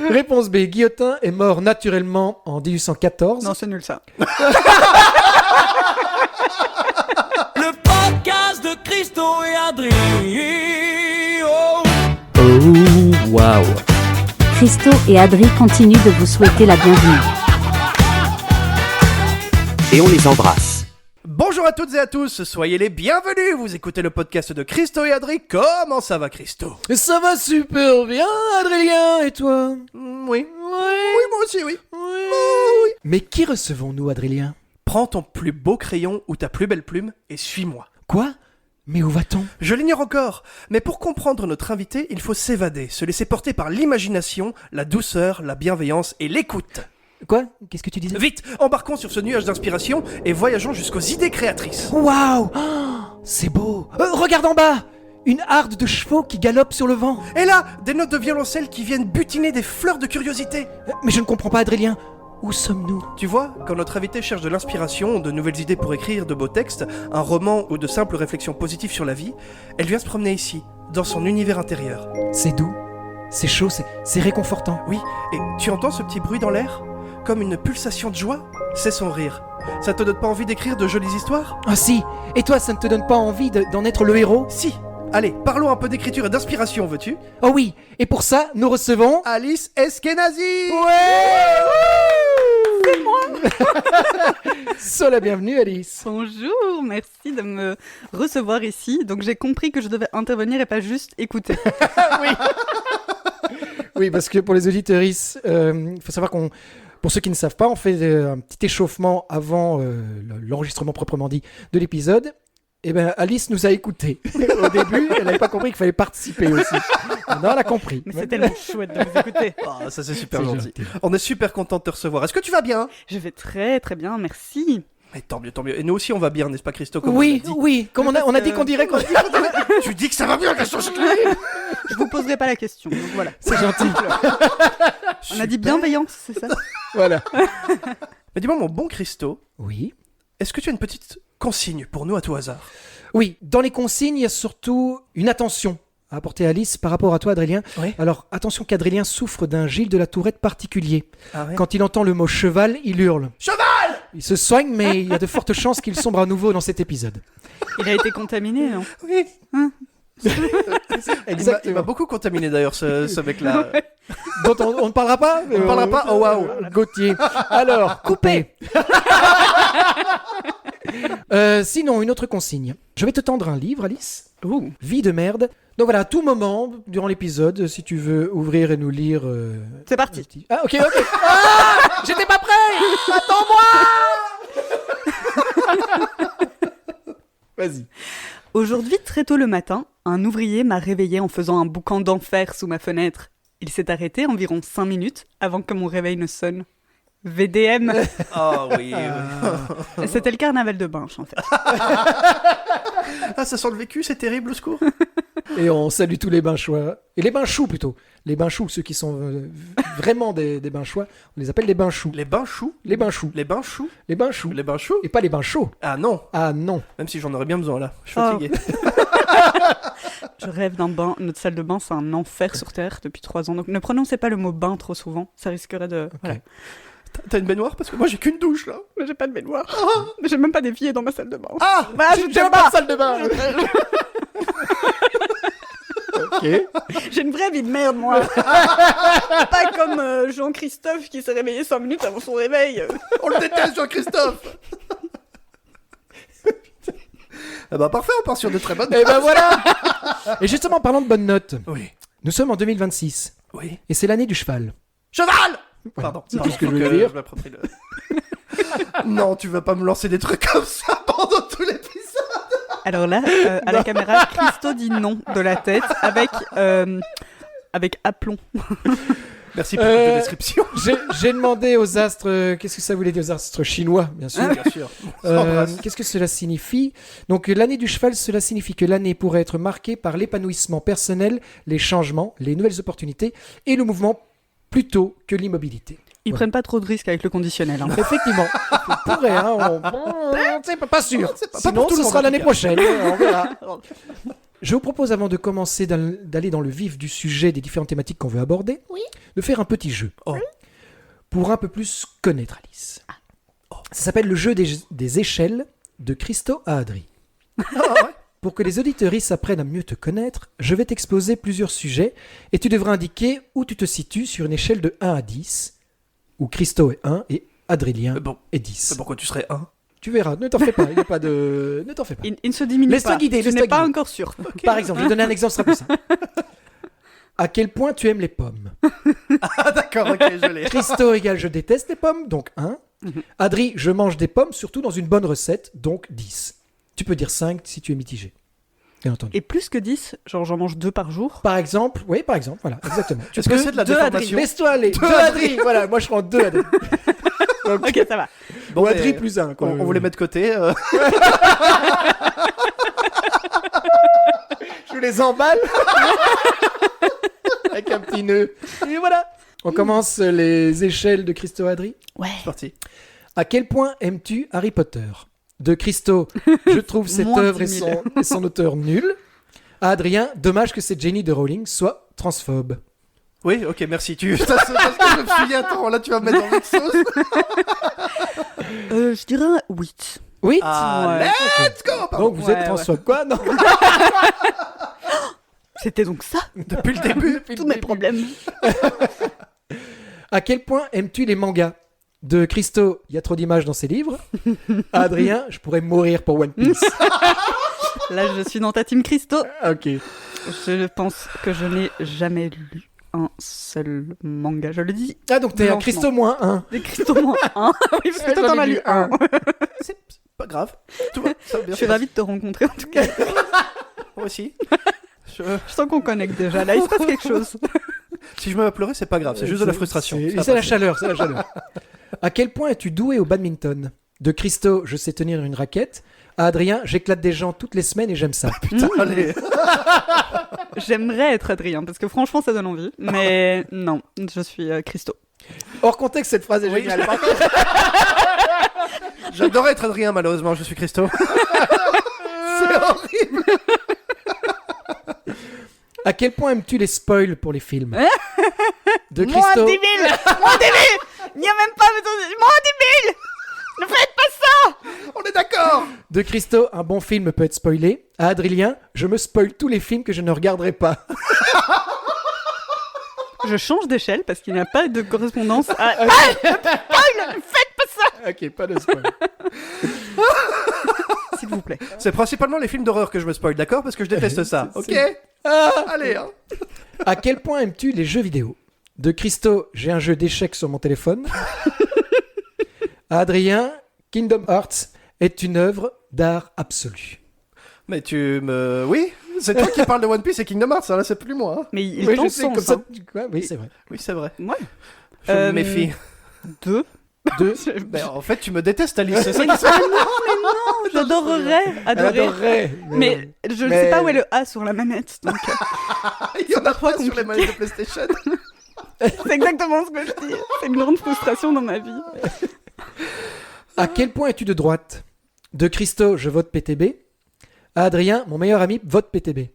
Réponse B. Guillotin est mort naturellement en 1814. Non, c'est nul ça. Le podcast de Christo et Adrien. Oh. Oh, waouh. Christo et Adri continuent de vous souhaiter la bienvenue. Et on les embrasse. Bonjour à toutes et à tous, soyez les bienvenus. Vous écoutez le podcast de Christo et Adri. Comment ça va, Christo? Ça va super bien, Adrien, et toi? Oui. Oui, moi aussi, oui. Oui. Mais qui recevons-nous, Adrien? Prends ton plus beau crayon ou ta plus belle plume et suis-moi. Quoi? Mais où va-t-on? Je l'ignore encore, mais pour comprendre notre invité, il faut s'évader, se laisser porter par l'imagination, la douceur, la bienveillance et l'écoute. Quoi? Qu'est-ce que tu disais? Vite, embarquons sur ce nuage d'inspiration et voyageons jusqu'aux idées créatrices. Waouh! Oh, c'est beau! Regarde en bas! Une harde de chevaux qui galopent sur le vent. Et là, des notes de violoncelle qui viennent butiner des fleurs de curiosité. Mais je ne comprends pas, Adrien. Où sommes-nous? Tu vois, quand notre invité cherche de l'inspiration, de nouvelles idées pour écrire de beaux textes, un roman ou de simples réflexions positives sur la vie, elle vient se promener ici, dans son univers intérieur. C'est doux, c'est chaud, c'est réconfortant. Oui, et tu entends ce petit bruit dans l'air? Comme une pulsation de joie? C'est son rire. Ça te donne pas envie d'écrire de jolies histoires? Ah si! Et toi, ça ne te donne pas envie d'en être le héros? Si! Allez, parlons un peu d'écriture et d'inspiration, veux-tu? Oh oui! Et pour ça, nous recevons... Alice Eskenazi! Ouais! C'est moi! Sois la bienvenue, Alice. Bonjour, merci de me recevoir ici. Donc j'ai compris que je devais intervenir et pas juste écouter. Oui. Oui, parce que pour les auditeuristes, il faut savoir qu'on... Pour ceux qui ne savent pas, on fait un petit échauffement avant l'enregistrement proprement dit de l'épisode. Et bien, Alice nous a écoutés. Au début, elle n'avait pas compris qu'il fallait participer aussi. Maintenant, elle a compris. Mais c'est tellement chouette de vous écouter. Ah, ça c'est super C'est gentil. gentil. On est super content de te recevoir. Est-ce que tu vas bien? Je vais très très bien, merci. Mais tant mieux, tant mieux. Et nous aussi on va bien, n'est-ce pas, Christo? Comme Oui, on a dit. oui. Comme on a dit qu'on dirait qu'on... Tu dis que ça va bien, la chose. Je vous poserai pas la question, donc voilà. C'est gentil. On a dit bienveillance, c'est ça? Voilà. Mais dis-moi, mon bon Christo, Oui. est-ce que tu as une petite consigne pour nous à tout hasard? Oui, dans les consignes, il y a surtout une attention à apporter à Alice par rapport à toi, Adrien. Oui. Alors, attention qu'Adrien souffre d'un Gilles de la Tourette particulier. Ah ouais. Quand il entend le mot cheval, il hurle. Cheval! Il se soigne, mais il y a de fortes chances qu'il sombre à nouveau dans cet épisode. Il a été contaminé, non? Oui. Hein? Il m'a beaucoup contaminé d'ailleurs, ce mec-là. Dont on ne parlera pas. On ne parlera pas. Oh waouh. Gauthier. Alors, coupé. Sinon, une autre consigne. Je vais te tendre un livre, Alice. Ouh. Vie de merde. Donc voilà, à tout moment, durant l'épisode, si tu veux ouvrir et nous lire... C'est parti. Ah, ok. Ah, j'étais pas prêt. Attends-moi. Vas-y. Aujourd'hui, très tôt le matin, un ouvrier m'a réveillé en faisant un boucan d'enfer sous ma fenêtre. Il s'est arrêté environ 5 minutes avant que mon réveil ne sonne. VDM. Oh oui. C'était le carnaval de Binche, en fait. Ah, ça sent le vécu, c'est terrible, au secours. Et on salue tous les Binchois. Et les Binchous plutôt. Les Binchous, ceux qui sont vraiment des Binchois, on les appelle les Binchous. Les bains choux. Les Binchous. Les bains choux. Les Binchous. Les bains choux. Et pas les Binchauds. Ah non. Ah non. Même si j'en aurais bien besoin là. Je suis Oh. fatigué. Je rêve d'un bain. Notre salle de bain, c'est un enfer sur Terre depuis 3 ans. Donc ne prononcez pas le mot bain trop souvent. Ça risquerait de... Ok. Voilà. T'as une baignoire? Parce que moi j'ai qu'une douche là. Mais j'ai pas de baignoire. Mais j'ai même pas dévié dans ma salle de bain. Ah Bah, J'ai je déjà sais pas pas. de salle de bain. Ok. J'ai une vraie vie de merde, moi. Pas comme Jean-Christophe qui s'est réveillé 5 minutes avant son réveil. On le déteste, Jean-Christophe. Ah bah parfait, on part sur de très bonnes Et ben voilà. Et justement, en parlant de bonnes notes, Oui. nous sommes en 2026. Oui. Et c'est l'année du cheval. Cheval. Pardon. C'est tout ce que je faut voulais dire. je m'approprie le... Non, tu vas pas me lancer des trucs comme ça pendant tout l'épisode. Alors là, à la caméra, Christo dit non de la tête avec aplomb. Merci pour la description. J'ai demandé aux astres, qu'est-ce que ça voulait dire aux astres chinois, bien sûr. Bien sûr. On s'embrasse. Qu'est-ce que cela signifie? Donc l'année du cheval, cela signifie que l'année pourrait être marquée par l'épanouissement personnel, les changements, les nouvelles opportunités et le mouvement plutôt que l'immobilité. Ils prennent pas trop de risques avec le conditionnel. Hein. Effectivement, on pourrait, hein, c'est pas sûr. C'est pas Sinon, pour tout le ce monde, sera en tout l'année cas. prochaine, on verra. Je vous propose, avant de commencer d'aller dans le vif du sujet des différentes thématiques qu'on veut aborder, de faire un petit jeu. Pour un peu plus connaître Alice. Ça s'appelle le jeu des échelles de Christo à Adri. Pour que les auditeuristes apprennent à mieux te connaître, je vais t'exposer plusieurs sujets et tu devras indiquer où tu te situes sur une échelle de 1 à 10, où Christo est 1 et Adrien est 10. Pourquoi tu serais 1 Tu verras, ne t'en fais pas, il n'y a pas de... Ne t'en fais pas. Il ne se diminue Laisse-toi pas. guider, Je laisse-toi n'ai pas guider. encore sûr. Par exemple, je vais donner un exemple, ce sera plus simple. À quel point tu aimes les pommes? Ah d'accord, ok, je l'ai. Christo égale je déteste les pommes, donc 1. Adri, je mange des pommes, surtout dans une bonne recette, donc 10. Tu peux dire 5 si tu es mitigé. Bien entendu. Et plus que 10, genre j'en mange 2 par jour. Par exemple, voilà, exactement. Est-ce que c'est de la deux déformation? Laisse-toi aller. 2 Adri, voilà, moi je prends 2 Adri. Donc, Ok, ça va. bon, mais Adri plus 1. On vous les met de côté. Je les emballe avec un petit nœud. Et voilà. On commence les échelles de Christo Adri. Ouais. C'est parti. À quel point aimes-tu Harry Potter? De Christo, je trouve cette Moins œuvre 10 000. et son auteur nul. À Adrien, dommage que cette Jenny de Rowling soit transphobe. Oui, ok, merci. C'est parce que je me suis dit, attends, là tu vas me mettre dans l'autre sauce. Je dirais un 8. Oui. Ah, Ouais. let's go. Pardon. Donc vous êtes Ouais, transphobe. Quoi? Non. C'était donc ça, Depuis le début. tous mes problèmes. À quel point aimes-tu les mangas? De Christo, il y a trop d'images dans ses livres. À Adrien, je pourrais mourir pour One Piece. Là, je suis dans ta team Christo. Ok. Je pense que je n'ai jamais lu un seul manga. Je le dis. Ah, donc t'es un Blanchement. Christo moins 1. Des Christo moins 1. Oui, parce que toi, J'en ai t'en as lu lu un. C'est pas grave. Tout va, ça va bien Je suis se ravie de te rencontrer, en tout cas. passer. Moi aussi. Je sens qu'on connecte déjà. Là, il se passe quelque chose. Si je me mets à pleurer, c'est pas grave. C'est juste de la frustration. Ça va C'est la passer. chaleur, c'est la chaleur. À quel point es-tu doué au badminton? De Christo, je sais tenir une raquette. À Adrien, j'éclate des gens toutes les semaines et j'aime ça. Putain, allez. J'aimerais être Adrien, parce que franchement, ça donne envie. Mais non, je suis Christo. Hors contexte, cette phrase est Oui, géniale. J'adorais être Adrien, malheureusement, je suis Christo. C'est horrible. À quel point aimes-tu les spoils pour les films? De Moins Christo, 10 000 Moins 10 000 Il n'y a même pas besoin de... Moins 10 000 Ne faites pas ça. On est d'accord. De Christo, un bon film peut être spoilé. À Adrien, je me spoil tous les films que je ne regarderai pas. Je change d'échelle parce qu'il n'y a pas de correspondance à... Ah, le spoil. Ne faites pas ça. Ok, pas de spoil. S'il vous plaît. C'est principalement les films d'horreur que je me spoil, d'accord? Parce que je déteste ça. Ok. Allez. Hein. À quel point aimes-tu les jeux vidéo? De Christo, j'ai un jeu d'échecs sur mon téléphone. À Adrien, Kingdom Hearts est une œuvre d'art absolu. Mais tu me... Oui, c'est toi qui parles de One Piece et Kingdom Hearts, hein, là c'est plus moi. Hein. Mais il Oui, t'en je sais, sens, comme ça. hein. Ouais, oui, c'est vrai. Oui, c'est vrai. Ouais. Je me méfie. 2. Deux. Mais en fait, tu me détestes, Alice. C'est ça qui se J'adorerais Elle adorer. adorerait. Mais je ne mais- sais pas où est le A sur la manette. Donc Il y en a Trop pas sur les compliqué. manettes de PlayStation. c'est exactement ce que je dis. C'est une grande frustration dans ma vie. À quel point es-tu de droite? De Christo, je vote PTB. À Adrien, mon meilleur ami vote PTB.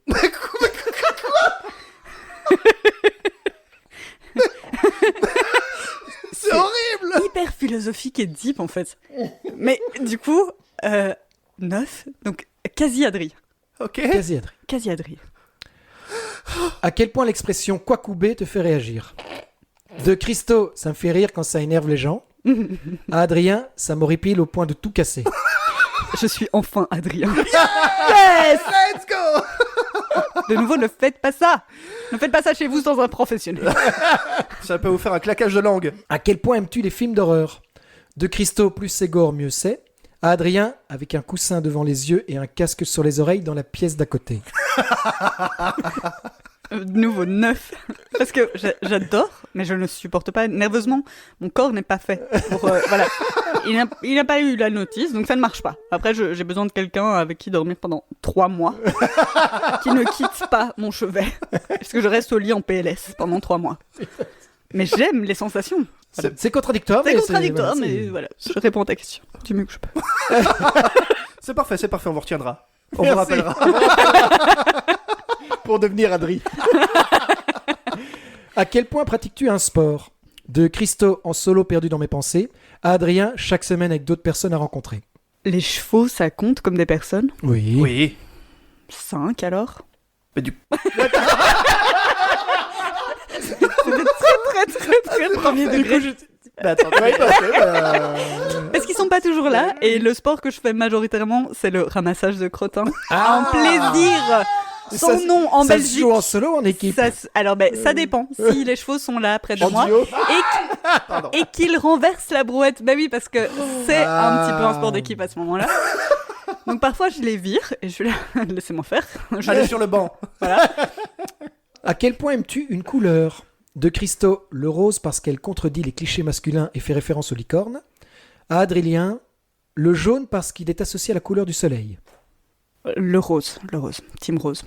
C'est horrible. Hyper philosophique et deep en fait. Mais du coup, 9. Donc quasi Adri. Ok. Quasi Adrien. Quasi Adri. À quel point l'expression Quacoubé te fait réagir? De Christo, ça me fait rire quand ça énerve les gens. À Adrien, ça m'horripile au point de tout casser. Je suis enfin Adrien. Let's go. De nouveau, ne faites pas ça. Ne faites pas ça chez vous sans un professionnel. Ça peut vous faire un claquage de langue. À quel point aimes-tu les films d'horreur? De Christo, plus c'est gore, mieux c'est. À Adrien, avec un coussin devant les yeux et un casque sur les oreilles dans la pièce d'à côté. De nouveau, 9. Parce que j'adore, mais je ne supporte pas nerveusement. Mon corps n'est pas fait pour... voilà. Il n'a pas eu la notice, donc ça ne marche pas. Après, j'ai besoin de quelqu'un avec qui dormir pendant 3 mois. Qui ne quitte pas mon chevet. Parce que je reste au lit en PLS pendant 3 mois. Mais j'aime les sensations. C'est contradictoire. C'est mais contradictoire, voilà, mais voilà. Je réponds à ta question du mieux que je peux. C'est parfait, on vous retiendra. On vous rappellera. Pour devenir Adri. À quel point pratiques-tu un sport? De Christo en solo perdu dans mes pensées, à Adrien chaque semaine avec d'autres personnes à rencontrer. Les chevaux, ça compte comme des personnes? Oui. Oui. 5 alors? Mais du Très premier degré. Attends, Parce qu'ils sont pas toujours là, et le sport que je fais majoritairement, c'est le ramassage de crottins. Ah. Un plaisir sans Ça- nom en ça se Belgique. joue en solo ou en équipe? Alors, ça dépend. Si les chevaux sont là près de En moi duo. et qu'ils renversent la brouette, bah oui, parce que c'est un petit peu un Ah. sport d'équipe à ce moment-là. Donc parfois, je les vire et je suis là, laissez-moi faire. Allez sur le banc. À quel point aimes-tu une couleur? De Christo, le rose parce qu'elle contredit les clichés masculins et fait référence aux licornes. À Adrien, le jaune parce qu'il est associé à la couleur du soleil. Le rose, team rose.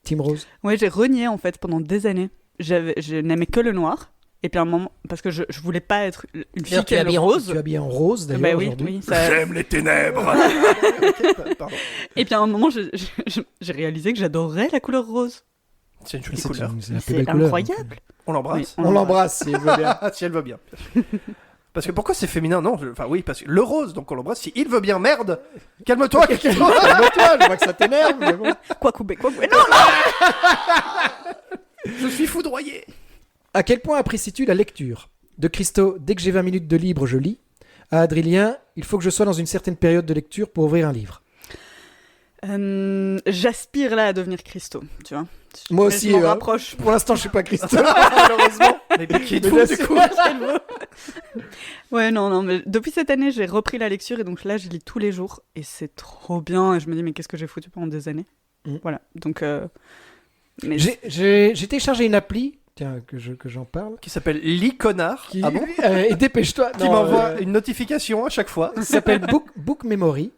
Team rose. Ouais, j'ai renié en fait pendant des années. Je n'aimais que le noir. Et puis à un moment, parce que je voulais pas être une fille qui aime le rose. Tu es habillé en rose d'ailleurs Bah oui, aujourd'hui. oui, ça- J'aime les ténèbres. Pardon. Et puis à un moment, j'ai réalisé que j'adorais la couleur rose. C'est une jolie C'est couleur. c'est la plus C'est belle couleur. incroyable. On l'embrasse. Oui, On l'embrasse si elle veut bien. Si elle veut bien. Parce que pourquoi c'est féminin? Non, enfin oui, parce que le rose, donc on l'embrasse. Si il veut bien, merde. Calme-toi. Calme-toi, je vois que ça t'énerve. Mais bon. Quoi couper, quoi couper. Non, Je suis foudroyé. À quel point apprécies-tu la lecture? De Christo, dès que j'ai 20 minutes de libre, je lis. À Adrien, il faut que je sois dans une certaine période de lecture pour ouvrir un livre. j'aspire là à devenir Christo, tu vois. Moi Mais aussi, je m'en hein. rapproche. Pour l'instant, je suis pas Christo, malheureusement. Mais qui est Mais fou là, du c'est- coup. Ouais, non, mais depuis cette année, j'ai repris la lecture et donc là, je lis tous les jours et c'est trop bien. Et je me dis, mais qu'est-ce que j'ai foutu pendant des années? Voilà, donc. Mais J'ai téléchargé une appli, tiens, que j'en parle. Qui s'appelle Lee Connard. Qui, Ah bon? et dépêche-toi. Qui Non, m'envoie une notification à chaque fois. Ça s'appelle Book Memory.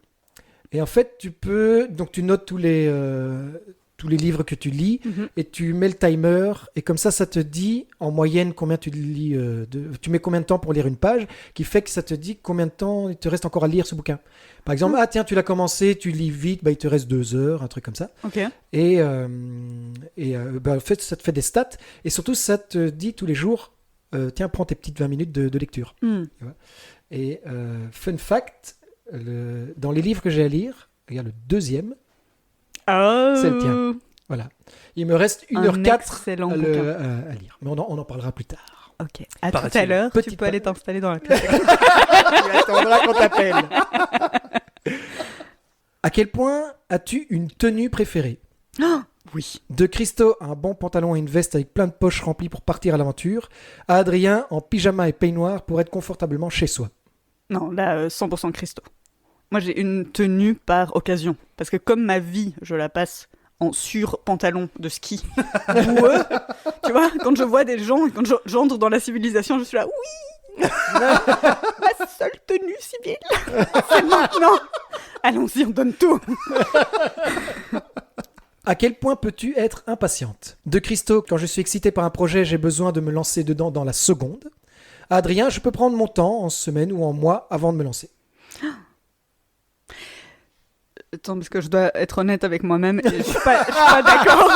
Et en fait, donc tu notes tous les livres que tu lis Mhm. et tu mets le timer et comme ça te dit en moyenne combien tu lis, tu mets combien de temps pour lire une page, qui fait que ça te dit combien de temps il te reste encore à lire ce bouquin. Par exemple, ah tiens, tu l'as commencé, tu lis vite, bah, il te reste 2 heures, un truc comme ça. Ok. Et bah, en fait, ça te fait des stats et surtout ça te dit tous les jours, tiens, prends tes petites 20 minutes de lecture. Hmm. Et fun fact, dans les livres que j'ai à lire, regarde le deuxième, Oh. c'est le tien. Voilà. Il me reste Un 1h04 excellent à bouquin. lire. Mais on en parlera plus tard. Ok. À tout Paraît-il. à l'heure, Petit tu peux aller t'installer dans la pièce. Tu attendras qu'on t'appelle. À quel point as-tu une tenue préférée? Oui. De Christo, un bon pantalon et une veste avec plein de poches remplies pour partir à l'aventure. À Adrien, en pyjama et peignoir pour être confortablement chez soi. Non, là, 100% Christo. Moi, j'ai une tenue par occasion. Parce que comme ma vie, je la passe en sur-pantalon de ski boueux, tu vois, quand je vois des gens, quand j'entre dans la civilisation, je suis là, oui, ma seule tenue civile, c'est maintenant. Allons-y, on donne tout. À quel point peux-tu être impatiente? De Christo, quand je suis excité par un projet, j'ai besoin de me lancer dedans dans la seconde. À Adrien, je peux prendre mon temps en semaine ou en mois avant de me lancer. Attends, parce que je dois être honnête avec moi-même, et je suis pas d'accord.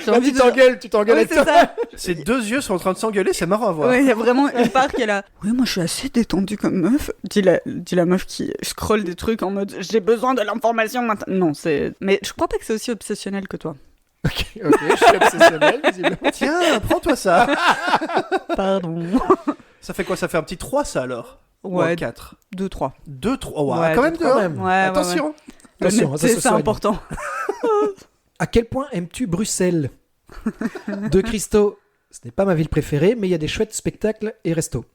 J'ai envie de... tu t'engueules Ouais, avec c'est ça. Ces deux yeux sont en train de s'engueuler, c'est marrant à voir. Ouais, il y a vraiment une part qui est là. Oui, moi je suis assez détendue comme meuf. Dit la meuf qui scrolle des trucs en mode j'ai besoin de l'information maintenant. Non, c'est. Mais je crois pas que c'est aussi obsessionnel que toi. Ok, je suis obsessionnel, visiblement. Tiens, prends-toi ça. Pardon. Ça fait quoi? Ça fait un petit 3 ça alors? Ouais, 4. 2, 3. 2, 3. Oh, Ouais, quand même 2. Quand même. Ouais, Attention. Attention, ça se c'est soigne. important. À quel point aimes-tu Bruxelles? De Christo, ce n'est pas ma ville préférée, mais il y a des chouettes spectacles et restos.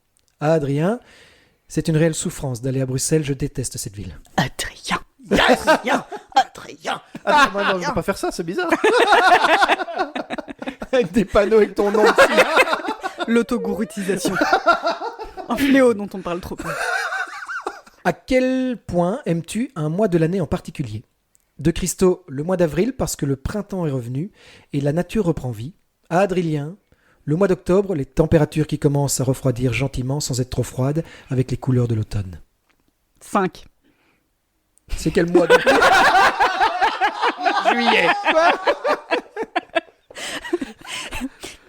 À Adrien, c'est une réelle souffrance d'aller à Bruxelles, je déteste cette ville. Adrien. Adrien. Attends, moi, non, je vais pas faire ça, c'est bizarre. Avec des panneaux avec ton nom dessus. L'autogouroutisation. Un fléau dont on parle trop peu. À quel point aimes-tu un mois de l'année en particulier? De Christo, le mois d'avril parce que le printemps est revenu et la nature reprend vie. À Adrien, le mois d'octobre, les températures qui commencent à refroidir gentiment sans être trop froides avec les couleurs de l'automne. 5. C'est quel mois donc? juillet.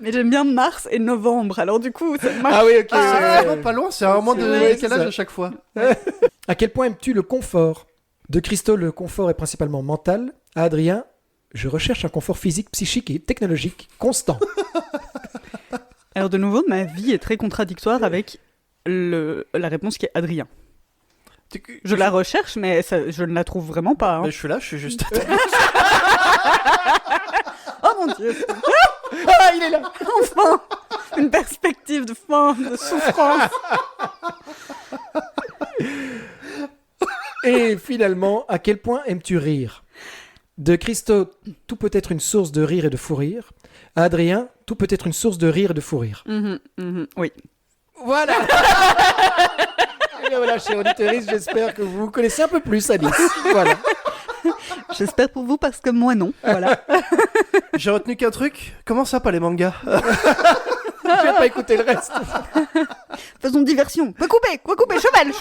Mais j'aime bien mars et novembre, alors du coup, ça marche. Ah oui, ok. C'est vraiment pas loin, c'est un moment de Ouais, c'est décalage ça. à chaque fois. À quel point aimes-tu le confort? De Christo, le confort est principalement mental. À Adrien, je recherche un confort physique, psychique et technologique constant. Alors de nouveau, ma vie est très contradictoire avec la réponse qui est Adrien. Je la recherche, mais je ne la trouve vraiment pas. Hein. Mais je suis là, je suis juste. Oh mon Dieu. Ah, il est là. Enfin, une perspective de fin, de souffrance. Et finalement, à quel point aimes-tu rire? De Christo, tout peut être une source de rire et de fou rire. À Adrien, tout peut être une source de rire et de fou rire. Oui. Voilà. Et bien voilà, chers auditeurs, j'espère que vous connaissez un peu plus Alice. Voilà. J'espère pour vous parce que moi non. Voilà. J'ai retenu qu'un truc. Comment ça, pas les mangas? Je vais pas écouter le reste. Faisons diversion. Quoi couper, cheval.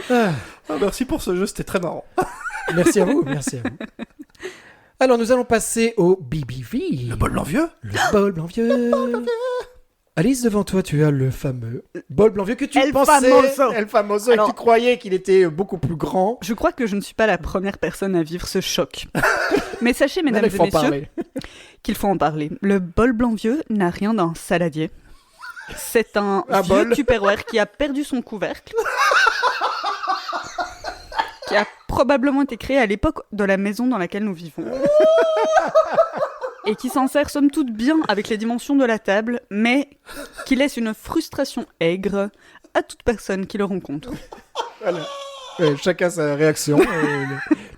Ah, Ah, merci pour ce jeu, c'était très marrant. merci à vous, merci à vous. Alors nous allons passer au BBV. Le bol blanc vieux? Le bol blanc vieux. Alice, devant toi, tu as le fameux bol blanc vieux que tu El pensais... Famoso. El Famoso. Et Alors- tu croyais qu'il était beaucoup plus grand. Je crois que je ne suis pas la première personne à vivre ce choc. Mais sachez, mesdames Mais et il faut en messieurs, parler. qu'il faut en parler. Le bol blanc vieux n'a rien d'un saladier. C'est un Un vieux bol. Tupperware qui a perdu son couvercle. Qui a probablement été créé à l'époque de la maison dans laquelle nous vivons. Et qui s'en sert somme toute bien avec les dimensions de la table, mais qui laisse une frustration aigre à toute personne qui le rencontre. Voilà. Chacun sa réaction.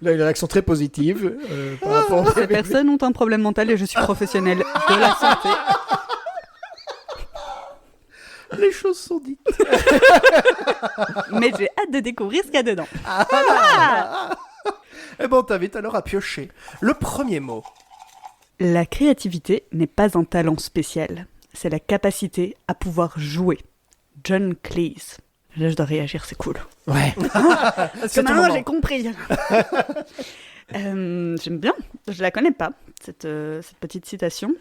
Là, une réaction très positive par rapport au Ces BBV. personnes ont un problème mental et je suis professionnelle de la santé. Les choses sont dites. Mais j'ai hâte de découvrir ce qu'il y a dedans. Eh ben, on t'invite alors à piocher. Le premier mot. La créativité n'est pas un talent spécial, c'est la capacité à pouvoir jouer. John Cleese. Là, je dois réagir, c'est cool. Ouais. Parce que C'est ton maintenant, moment. j'ai compris. J'aime bien. Je la connais pas, cette petite citation.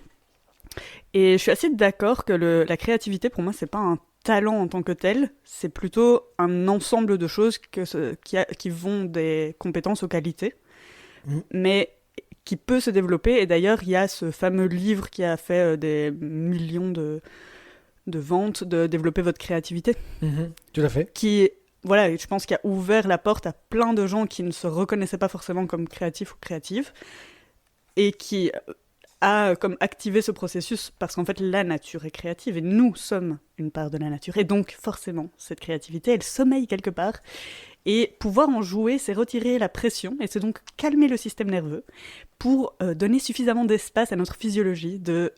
Et je suis assez d'accord que la créativité, pour moi, c'est pas un talent en tant que tel, c'est plutôt un ensemble de choses qui vont des compétences aux qualités, mais qui peut se développer. Et d'ailleurs, il y a ce fameux livre qui a fait des millions de ventes de développer votre créativité, Tout à fait. qui, voilà, je pense qu'il a ouvert la porte à plein de gens qui ne se reconnaissaient pas forcément comme créatifs ou créatives, et qui a comme activé ce processus, parce qu'en fait, la nature est créative, et nous sommes une part de la nature, et donc, forcément, cette créativité, elle sommeille quelque part, et pouvoir en jouer, c'est retirer la pression, et c'est donc calmer le système nerveux, pour donner suffisamment d'espace à notre physiologie de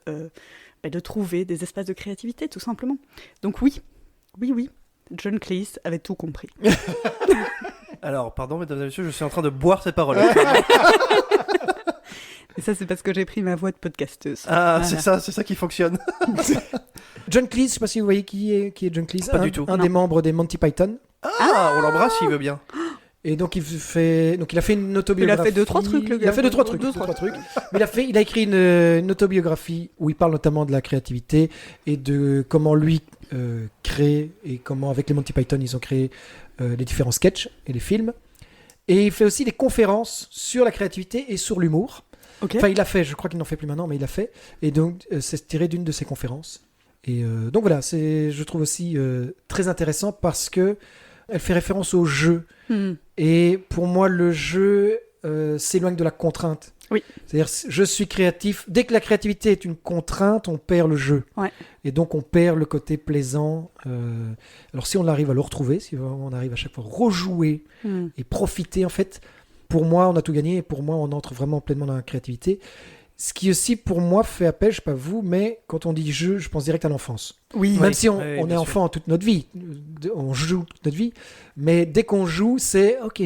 trouver des espaces de créativité, tout simplement. Donc oui, John Cleese avait tout compris. Alors, pardon, mesdames et messieurs, je suis en train de boire ces paroles. Et ça, c'est parce que j'ai pris ma voix de podcasteuse. Ah, Voilà. c'est ça qui fonctionne. John Cleese, je sais pas si vous voyez qui est John Cleese. Pas du tout. Un Non. des membres des Monty Python. Ah, on l'embrasse s'il veut bien. Et donc il a fait une autobiographie. Il a fait 2-3 trucs, le gars. Il a fait 2-3 trucs. Deux, trois Mais il a écrit une autobiographie où il parle notamment de la créativité et de comment lui crée et comment avec les Monty Python ils ont créé les différents sketchs et les films. Et il fait aussi des conférences sur la créativité et sur l'humour. Ok. Enfin, il a fait, je crois qu'il n'en fait plus maintenant, mais il a fait. Et donc, c'est tiré d'une de ses conférences. Et donc voilà, je trouve aussi très intéressant parce que elle fait référence au jeu. Et pour moi, le jeu s'éloigne de la contrainte. Oui. C'est-à-dire, je suis créatif. Dès que la créativité est une contrainte, on perd le jeu. Ouais. Et donc, on perd le côté plaisant. Alors, si on arrive à le retrouver, si on arrive à chaque fois à rejouer et profiter, en fait, pour moi, on a tout gagné. Et pour moi, on entre vraiment pleinement dans la créativité. Ce qui aussi, pour moi, fait appel, je sais pas vous, mais quand on dit jeu, je pense direct à l'enfance. Oui. Même si on oui, est bien enfant toute notre vie, on joue toute notre vie, mais dès qu'on joue, c'est ok,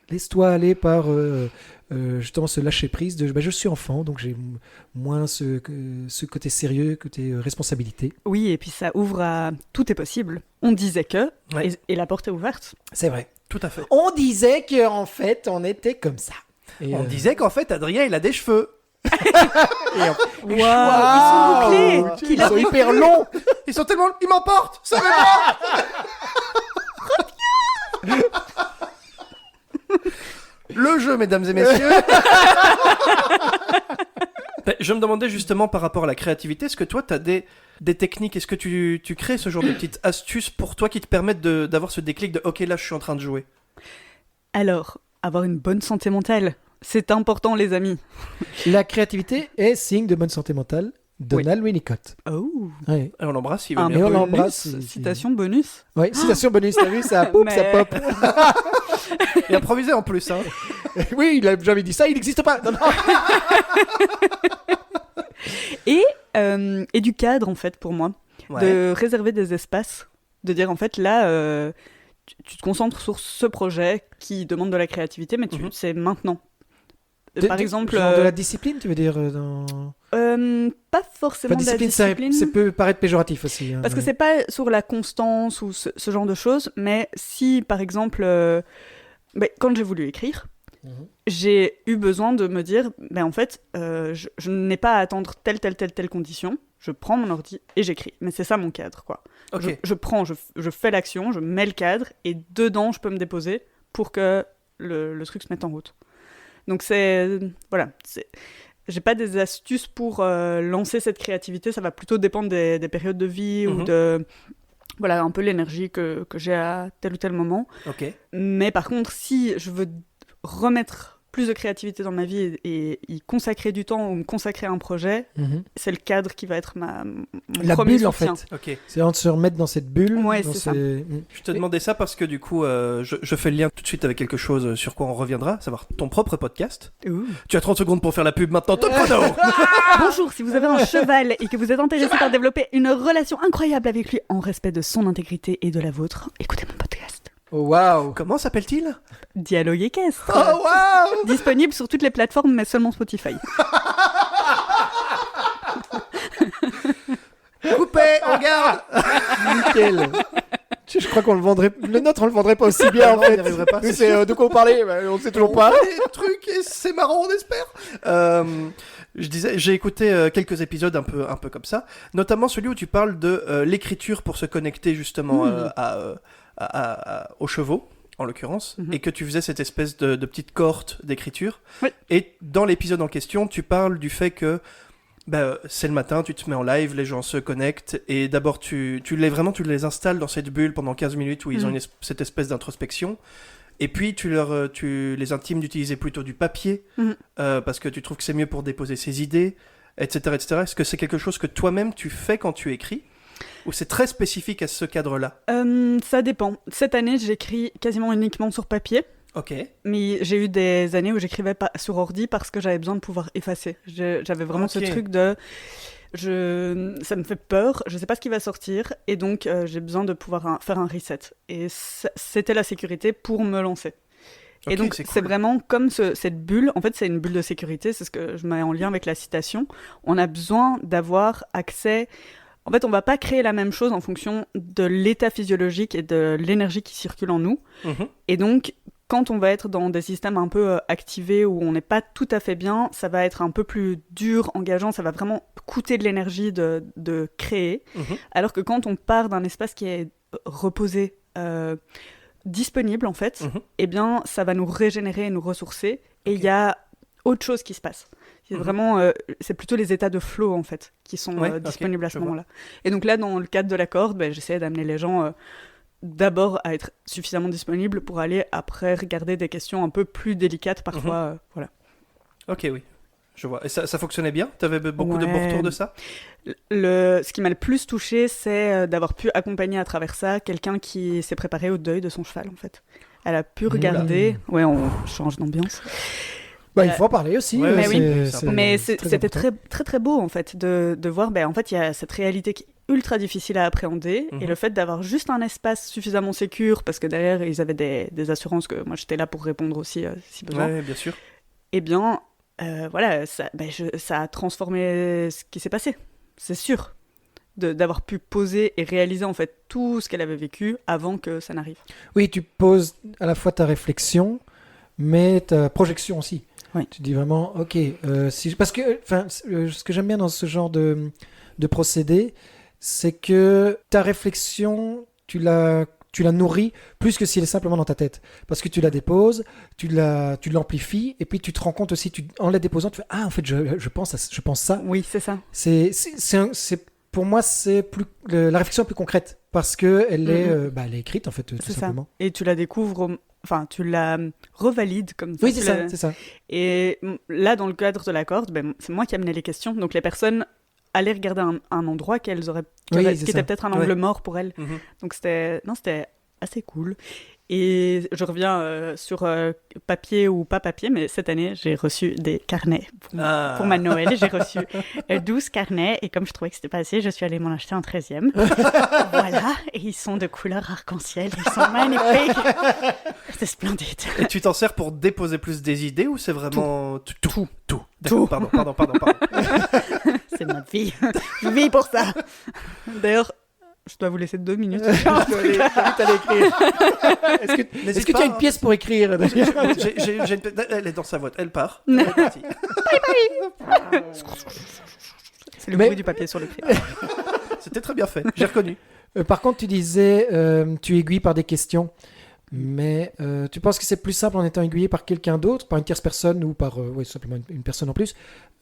laisse-toi aller par justement ce lâcher prise de je suis enfant, donc j'ai moins ce côté sérieux, côté responsabilité. Oui, et puis ça ouvre à tout est possible. On disait que, Ouais. et la porte est ouverte. C'est vrai. Tout à fait. On disait qu'en fait, on était comme ça. Et, On disait qu'en fait, Adrien, il a des cheveux. Waouh, ils sont bouclés. Ils sont hyper longs. Ils sont tellement... Ils m'emportent. Ça me Le jeu, mesdames et messieurs. Je me demandais justement par rapport à la créativité, est-ce que toi, tu as des techniques, est-ce que tu crées ce genre de petites astuces pour toi qui te permettent d'avoir ce déclic de « Ok, là, je suis en train de jouer ». Alors, avoir une bonne santé mentale, c'est important, les amis. La créativité est signe de bonne santé mentale. Donald Winnicott. Oh, Ouais. Et on l'embrasse s'il veut Ah, bien. mais on bonus, l'embrasse. citation bonus. Ouais, citation bonus, t'as vu, ça poup, ça Mais- pop. Et improvisé en plus. Hein. Oui, il a jamais dit ça, il n'existe pas. Non, non. Et du cadre, en fait, pour moi. Ouais. De réserver des espaces. De dire, en fait, là, tu te concentres sur ce projet qui demande de la créativité, mais Mhm. c'est maintenant. Par exemple... Genre de la discipline, tu veux dire dans... pas forcément Enfin, de la discipline, discipline. ça peut paraître péjoratif aussi. Hein, Parce que mais- c'est pas sur la constance ou ce genre de choses, mais si, par exemple, quand j'ai voulu écrire, Mhm. j'ai eu besoin de me dire, en fait, je n'ai pas à attendre telle condition, je prends mon ordi et j'écris. Mais c'est ça mon cadre, quoi. Ok. Je fais l'action, je mets le cadre, et dedans, je peux me déposer pour que le truc se mette en route. Donc voilà, j'ai pas des astuces pour lancer cette créativité, ça va plutôt dépendre des périodes de vie ou Mhm. de... Voilà, un peu l'énergie que j'ai à tel ou tel moment. Ok. Mais par contre, si je veux remettre plus de créativité dans ma vie et y consacrer du temps ou me consacrer à un projet, Mhm. c'est le cadre qui va être mon La premier bulle, en soutien. fait. Ok. C'est vraiment de se remettre dans cette bulle. Ouais, dans c'est ça. Je te demandais ça parce que du coup, je fais le lien tout de suite avec quelque chose sur quoi on reviendra, à savoir ton propre podcast. Ouh. Tu as 30 secondes pour faire la pub maintenant, top chrono. Bonjour, si vous avez un cheval et que vous êtes intéressé par développer une relation incroyable avec lui en respect de son intégrité et de la vôtre, écoutez mon podcast. Oh, waouh. Comment s'appelle-t-il? Dialogue équestre. Oh waouh. Disponible sur toutes les plateformes, mais seulement Spotify. Coupé, on garde. Nickel. Je crois qu'on le vendrait. Le nôtre, on le vendrait pas aussi bien en Non, on fait. n'y arriverait pas, Nous, c'est c'est de quoi on parlait, on ne sait toujours pas. Des trucs et c'est marrant, on espère. Je disais, j'ai écouté quelques épisodes un peu comme ça, notamment celui où tu parles de l'écriture pour se connecter justement aux chevaux, en l'occurrence, Mhm. et que tu faisais cette espèce de petite cohorte d'écriture. Oui. Et dans l'épisode en question, tu parles du fait que c'est le matin, tu te mets en live, les gens se connectent, et d'abord tu les installes dans cette bulle pendant 15 minutes où ils ont cette espèce d'introspection. Et puis tu les intimes d'utiliser plutôt du papier, parce que tu trouves que c'est mieux pour déposer ses idées, etc., etc. Est-ce que c'est quelque chose que toi-même tu fais quand tu écris? Ou c'est très spécifique à ce cadre-là? Ça dépend. Cette année, j'écris quasiment uniquement sur papier. Ok. Mais j'ai eu des années où j'écrivais pas sur ordi parce que j'avais besoin de pouvoir effacer. J'avais vraiment ce Ok. truc de... ça me fait peur, je sais pas ce qui va sortir, et donc j'ai besoin de pouvoir faire un reset. Et c'était la sécurité pour me lancer. Et Ok, donc c'est c'est cool. vraiment comme cette bulle, en fait c'est une bulle de sécurité, c'est ce que je mets en lien avec la citation. On a besoin d'avoir accès... En fait, on va pas créer la même chose en fonction de l'état physiologique et de l'énergie qui circule en nous. Mhm. Et donc, quand on va être dans des systèmes un peu activés où on n'est pas tout à fait bien, ça va être un peu plus dur, engageant, ça va vraiment coûter de l'énergie de créer. Mhm. Alors que quand on part d'un espace qui est reposé, disponible en fait, eh bien, ça va nous régénérer et nous ressourcer. Et il y a autre chose qui se passe. C'est vraiment, c'est plutôt les états de flow en fait qui sont Ouais, ok, disponibles à ce je vois. moment-là. Et donc là, dans le cadre de la corde, j'essaie d'amener les gens d'abord à être suffisamment disponibles pour aller après regarder des questions un peu plus délicates parfois. Voilà. Ok, oui. Je vois. Et ça fonctionnait bien? T'avais beaucoup de bons Ouais. retours de ça? Ce qui m'a le plus touchée, c'est d'avoir pu accompagner à travers ça quelqu'un qui s'est préparé au deuil de son cheval en fait. Elle a pu regarder. Ouais, on change d'ambiance. Il faut en parler aussi. Ouais, mais oui. Mais c'est c'était important. très, très très beau en fait de voir. En fait, il y a cette réalité qui est ultra difficile à appréhender et le fait d'avoir juste un espace suffisamment sécure parce que derrière ils avaient des assurances que moi j'étais là pour répondre aussi si besoin. Ouais, bien sûr. eh bien, voilà, ça a transformé ce qui s'est passé, c'est sûr. D'avoir pu poser et réaliser en fait tout ce qu'elle avait vécu avant que ça n'arrive. Oui, tu poses à la fois ta réflexion, mais ta projection aussi. Oui. Tu dis vraiment, ok, parce que ce que j'aime bien dans ce genre de procédé, c'est que ta réflexion, tu la nourris plus que si elle est simplement dans ta tête. Parce que tu la déposes, tu l'amplifies, et puis tu te rends compte aussi, en la déposant, tu fais, ah, en fait, je pense ça. Oui, c'est ça. Pour moi, la réflexion est plus concrète parce que elle est écrite en fait, tout C'est simplement. ça. Et tu la découvres, tu la revalides comme ça. Oui, c'est ça. Et là, dans le cadre de la corde, c'est moi qui amenais les questions. Donc les personnes allaient regarder un endroit qui était peut-être un angle mort pour elles. Mhm. Donc c'était assez cool. Et je reviens sur papier ou pas papier, mais cette année, j'ai reçu des carnets pour ma Noël. J'ai reçu 12 carnets, et comme je trouvais que c'était pas assez, je suis allée m'en acheter un 13e. Voilà, et ils sont de couleur arc-en-ciel, ils sont magnifiques. C'est splendide. Et tu t'en sers pour déposer plus des idées ou c'est vraiment tout? Tout. Pardon. C'est ma vie. Je vis pour ça. D'ailleurs, je dois vous laisser 2 minutes. Est-ce que tu as une pièce pour écrire? Elle est dans sa boîte, elle part. Elle est partie. C'est le bruit du papier sur le crayon. C'était très bien fait, j'ai reconnu. Par contre, tu disais, tu aiguilles par des questions. Mais tu penses que c'est plus simple en étant aiguillé par quelqu'un d'autre, par une tierce personne ou par simplement une personne en plus,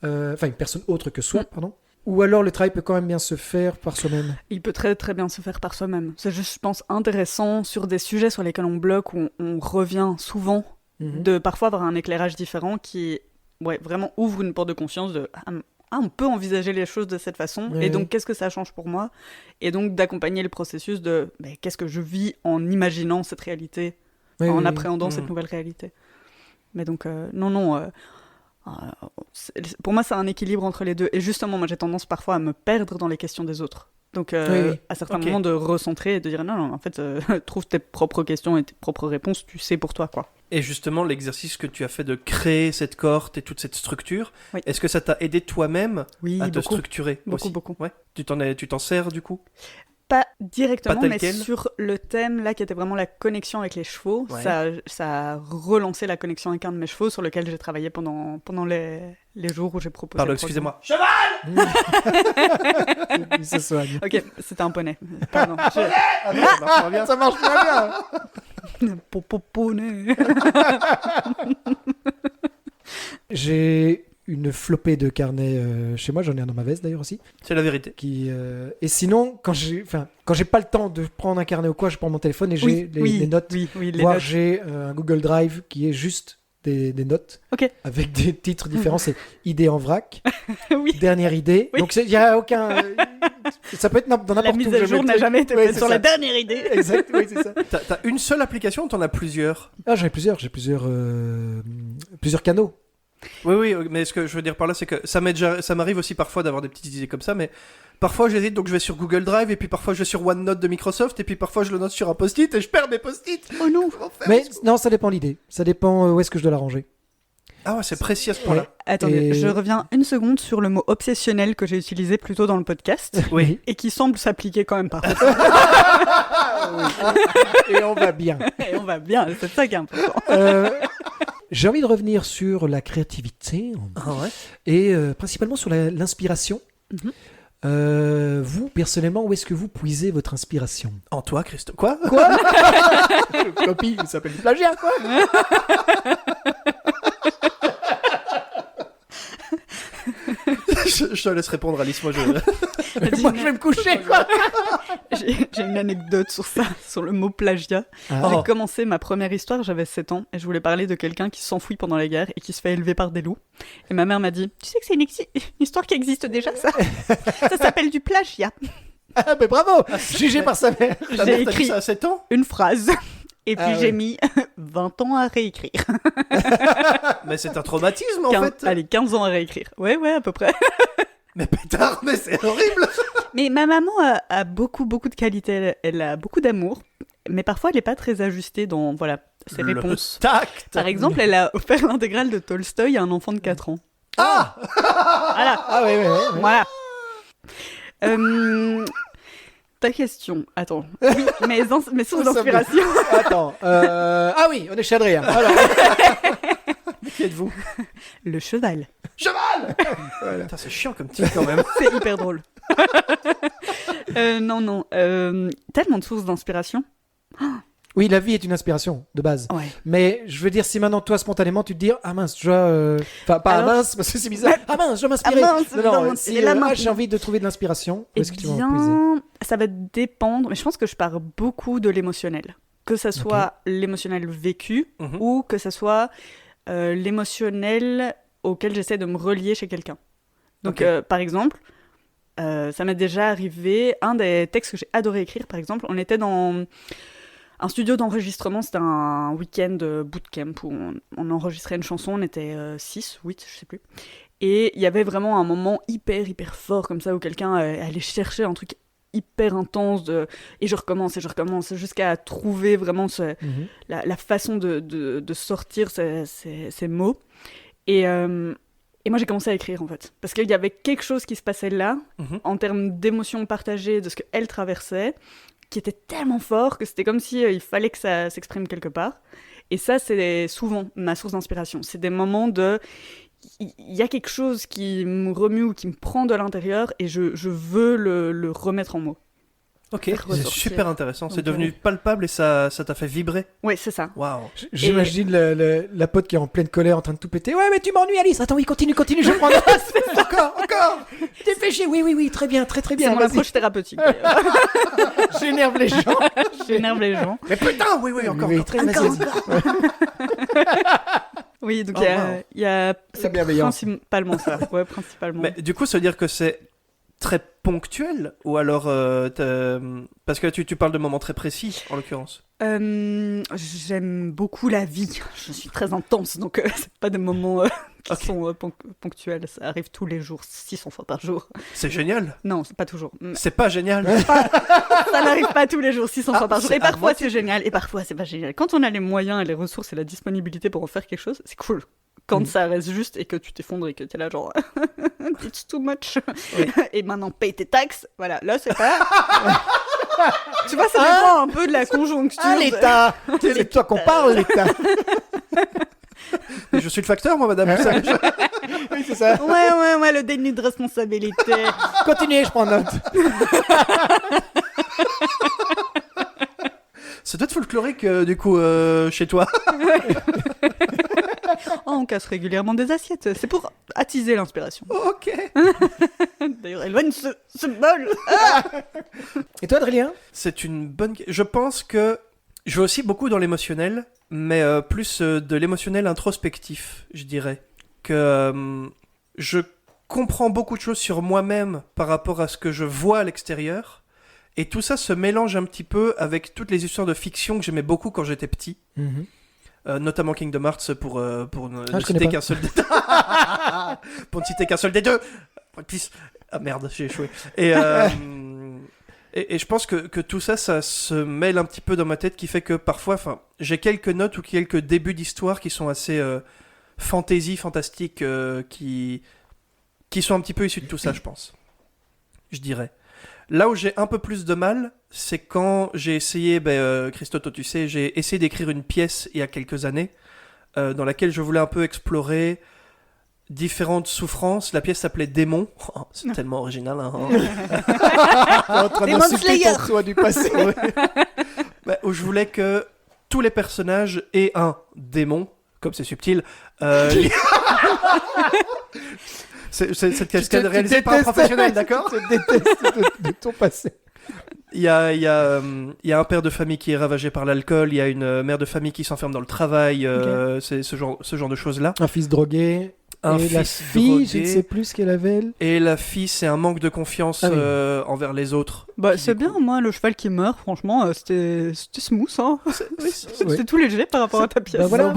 une personne autre que soi, pardon. Ou alors le travail peut quand même bien se faire par soi-même? Il peut très très bien se faire par soi-même. C'est juste, je pense, intéressant sur des sujets sur lesquels on bloque, où on revient souvent, de parfois avoir un éclairage différent qui vraiment ouvre une porte de conscience de on peut envisager les choses de cette façon, et donc qu'est-ce que ça change pour moi? Et donc d'accompagner le processus de qu'est-ce que je vis en imaginant cette réalité, en appréhendant cette nouvelle réalité. Mais donc, pour moi, c'est un équilibre entre les deux. Et justement, moi, j'ai tendance parfois à me perdre dans les questions des autres. Donc, à certains moments, de recentrer et de dire non, en fait, trouve tes propres questions et tes propres réponses, tu sais pour toi, quoi. Et justement, l'exercice que tu as fait de créer cette cohorte et toute cette structure, est-ce que ça t'a aidé toi-même à te structurer aussi? Beaucoup. Ouais. Tu t'en sers du coup? Pas directement, pas mais sur le thème là qui était vraiment la connexion avec les chevaux, ça a relancé la connexion avec un de mes chevaux sur lequel j'ai travaillé pendant les jours où j'ai proposé. Pardon, excusez-moi. Il se soigne. Ok, c'était un poney. Pardon. Ça marche pas bien. Poney. J'ai une flopée de carnets chez moi, j'en ai un dans ma veste d'ailleurs aussi. C'est la vérité. Et sinon, quand j'ai pas le temps de prendre un carnet ou quoi, je prends mon téléphone et j'ai les notes. Voire j'ai un Google Drive qui est juste des notes avec des titres différents. C'est idée en vrac, dernière idée. Donc il y a aucun. Ça peut être dans n'importe où. La mise à jour n'a jamais été faite sur la dernière idée. Exact, oui, c'est ça. T'as une seule application ou t'en as plusieurs? Ah, j'en ai plusieurs. J'ai plusieurs canaux. Oui, mais ce que je veux dire par là, c'est que ça m'arrive aussi parfois d'avoir des petites idées comme ça, mais parfois j'hésite, donc je vais sur Google Drive, et puis parfois je vais sur OneNote de Microsoft, et puis parfois je le note sur un post-it, et je perds mes post-it. Oh non. Mais non, ça dépend de l'idée. Ça dépend où est-ce que je dois la ranger. Ah ouais, c'est précis à ce point-là. Attendez, je reviens une seconde sur le mot obsessionnel que j'ai utilisé plus tôt dans le podcast. Oui. Et qui semble s'appliquer quand même parfois. Et on va bien. Et on va bien, c'est ça qui est important. J'ai envie de revenir sur la créativité et principalement sur l'inspiration. Vous, personnellement, où est-ce que vous puisez votre inspiration? En toi, Christophe. Quoi? Copie, il s'appelle du plagiat, quoi. Je te laisse répondre, Alice. Moi, je vais me coucher, quoi. J'ai une anecdote sur ça, sur le mot plagiat. J'ai commencé ma première histoire, j'avais 7 ans, et je voulais parler de quelqu'un qui s'enfuit pendant la guerre et qui se fait élever par des loups. Et ma mère m'a dit, tu sais que c'est une histoire qui existe déjà, ça? Ça s'appelle du plagiat. Ah, mais bravo! Jugé par sa mère. J'ai écrit ça à 7 ans? une phrase. Et puis j'ai mis 20 ans à réécrire. Mais c'est un traumatisme, en fait. Allez, 15 ans à réécrire. Ouais, à peu près. Mais pétard, mais c'est horrible. Mais ma maman a beaucoup de qualités. Elle a beaucoup d'amour. Mais parfois, elle n'est pas très ajustée dans ses Le réponses. tact. Par exemple, elle a offert l'intégrale de Tolstoï à un enfant de 4 ans. Ah Voilà. Ah oui, oui, oui. Voilà. Ta question. Attends. Oui, mes sources Ça me- d'inspiration. Attends. Ah oui, on est chez Adrien. Alors, Qui êtes-vous? Le cheval. Cheval. Putain, c'est chiant comme titre quand même. C'est hyper drôle. Non. Tellement de sources d'inspiration. oui, la vie est une inspiration de base. Ouais. Mais je veux dire, si maintenant toi spontanément tu te dis ah mince, je dois, enfin pas Alors- ah mince parce que c'est bizarre. Ah mince, je dois m'inspirer. Ah mince, je dois si m'inspirer là maintenant. j'ai envie de trouver de l'inspiration, où Eh est-ce que tu vas en puiser bien, ça va dépendre. Mais je pense que je pars beaucoup de l'émotionnel. Que ça soit l'émotionnel vécu Mhm. ou que ça soit l'émotionnel auquel j'essaie de me relier chez quelqu'un. Donc, Ok. par exemple, ça m'est déjà arrivé, un des textes que j'ai adoré écrire, par exemple, on était dans un studio d'enregistrement, c'était un week-end bootcamp où on enregistrait une chanson, on était 6, 8, je sais plus. Et il y avait vraiment un moment hyper fort comme ça où quelqu'un allait chercher un truc hyper intense et je recommence jusqu'à trouver vraiment Mhm. la façon de sortir ces mots. Et moi, j'ai commencé à écrire, en fait. Parce qu'il y avait quelque chose qui se passait là, Mhm. en termes d'émotions partagées, de ce qu'elle traversait, qui était tellement fort que c'était comme si il fallait que ça s'exprime quelque part. Et ça, c'est souvent ma source d'inspiration. C'est des moments de... Il y a quelque chose qui me remue ou qui me prend de l'intérieur et je veux le remettre en mots. Ok, Faire c'est ressortir. super intéressant. C'est Donc, devenu palpable et ça t'a fait vibrer. Oui, c'est ça. Waouh. J'imagine la pote qui est en pleine colère en train de tout péter. Ouais, mais tu m'ennuies, Alice. Attends, oui, continue, je prends. encore. T'es fait chier. Oui, très bien, très C'est bien. mon Vas-y. approche thérapeutique. d'ailleurs. J'énerve les gens. J'énerve les gens. Mais putain, oui, encore. Oui, très bien. vas-y. Oui, donc Oh, wow. il y a La bienveillance. principalement ça. Ouais, principalement. Mais du coup, ça veut dire que c'est très ponctuel ou alors parce que tu parles de moments très précis en l'occurrence. J'aime beaucoup la vie. Je suis très intense, donc c'est pas des moments qui Ok. sont ponctuels. Ça arrive tous les jours, 600 fois par jour. C'est génial. Non, c'est pas toujours. C'est pas génial. Ça n'arrive pas tous les jours, 600 fois par jour. c'est Et à parfois moitié. c'est génial, et parfois c'est pas génial. Quand on a les moyens et les ressources et la disponibilité pour en faire quelque chose, c'est cool. Quand ça reste juste et que tu t'effondres et que t'es là genre it's too much. Oui. Et maintenant paye tes taxes. Voilà, là c'est pas. Tu vois, ça dépend un peu de la conjoncture. Ah, l'État. C'est de toi qu'on parle, l'État. Mais je suis le facteur, moi, madame. Ça, Oui, c'est ça. Ouais, le déni de responsabilité. Continuez, je prends note. ça doit être folklorique, du coup, chez toi. Oh, on casse régulièrement des assiettes. C'est pour attiser l'inspiration. Ok. D'ailleurs, éloigne ce bol. Et toi, Adrien? C'est une bonne. Je pense que je vais aussi beaucoup dans l'émotionnel, mais plus de l'émotionnel introspectif, je dirais. Que je comprends beaucoup de choses sur moi-même par rapport à ce que je vois à l'extérieur. Et tout ça se mélange un petit peu avec toutes les histoires de fiction que j'aimais beaucoup quand j'étais petit. Mhm. Notamment Kingdom Hearts pour ne je connais citer pas. qu'un seul des pour ne citer qu'un seul des deux. Ah merde, j'ai échoué. Et je pense que tout ça se mêle un petit peu dans ma tête qui fait que parfois, j'ai quelques notes ou quelques débuts d'histoire qui sont assez fantastiques, qui sont un petit peu issus de tout ça, je pense. Je dirais. Là où j'ai un peu plus de mal, c'est quand j'ai essayé, Christo, toi tu sais, j'ai essayé d'écrire une pièce il y a quelques années, dans laquelle je voulais un peu explorer différentes souffrances. La pièce s'appelait Démon. Oh, c'est tellement original, hein. T'es en train Demon d'insulter Slayer. ton toi du passé. Où je voulais que tous les personnages aient un démon, comme c'est subtil. Cette cascade réalisée par un professionnel, d'accord? Tu te détestes de ton passé. Il y a un père de famille qui est ravagé par l'alcool, il y a une mère de famille qui s'enferme dans le travail, c'est ce genre de choses-là. Un fils drogué. Un et la fils fille, je drogué. ne sais plus ce qu'elle avait. Elle. Et la fille, c'est un manque de confiance Ah oui. envers les autres. Bah, c'est bien, moi, le cheval qui meurt, franchement, c'était smooth, hein. C'était tout léger par rapport à ta pièce. Bah voilà.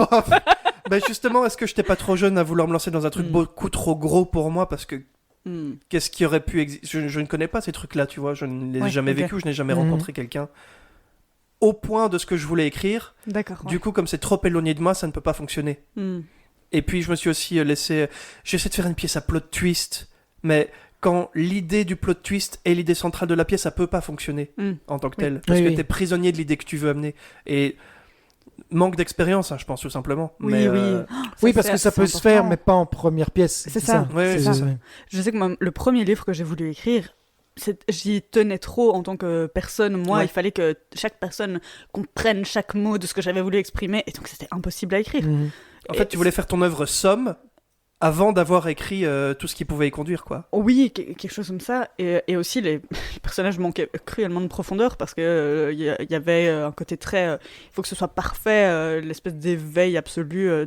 Non, justement, est-ce que j'étais pas trop jeune à vouloir me lancer dans un truc beaucoup trop gros pour moi? Parce que qu'est-ce qui aurait pu exister? Je ne connais pas ces trucs-là, tu vois. Je ne les ai Ouais, jamais ok. vécus, je n'ai jamais rencontré quelqu'un au point de ce que je voulais écrire. D'accord. Du coup, comme c'est trop éloigné de moi, ça ne peut pas fonctionner. Et puis, je me suis aussi laissé... J'essaie de faire une pièce à plot twist, mais quand l'idée du plot twist est l'idée centrale de la pièce, ça peut pas fonctionner en tant que tel. Parce que t'es prisonnier de l'idée que tu veux amener. Et manque d'expérience, je pense, tout simplement. Oui, mais, Oui, parce que ça peut se faire, mais pas en première pièce. C'est ça. Ouais, c'est ça. Je sais que le premier livre que j'ai voulu écrire, j'y tenais trop en tant que personne. Moi, il fallait que chaque personne comprenne chaque mot de ce que j'avais voulu exprimer, et donc c'était impossible à écrire. En fait, tu voulais faire ton œuvre somme avant d'avoir écrit tout ce qui pouvait y conduire, quoi. Oui, quelque chose comme ça. Et aussi, les personnages manquaient cruellement de profondeur parce que y avait un côté très... il faut que ce soit parfait, l'espèce d'éveil absolu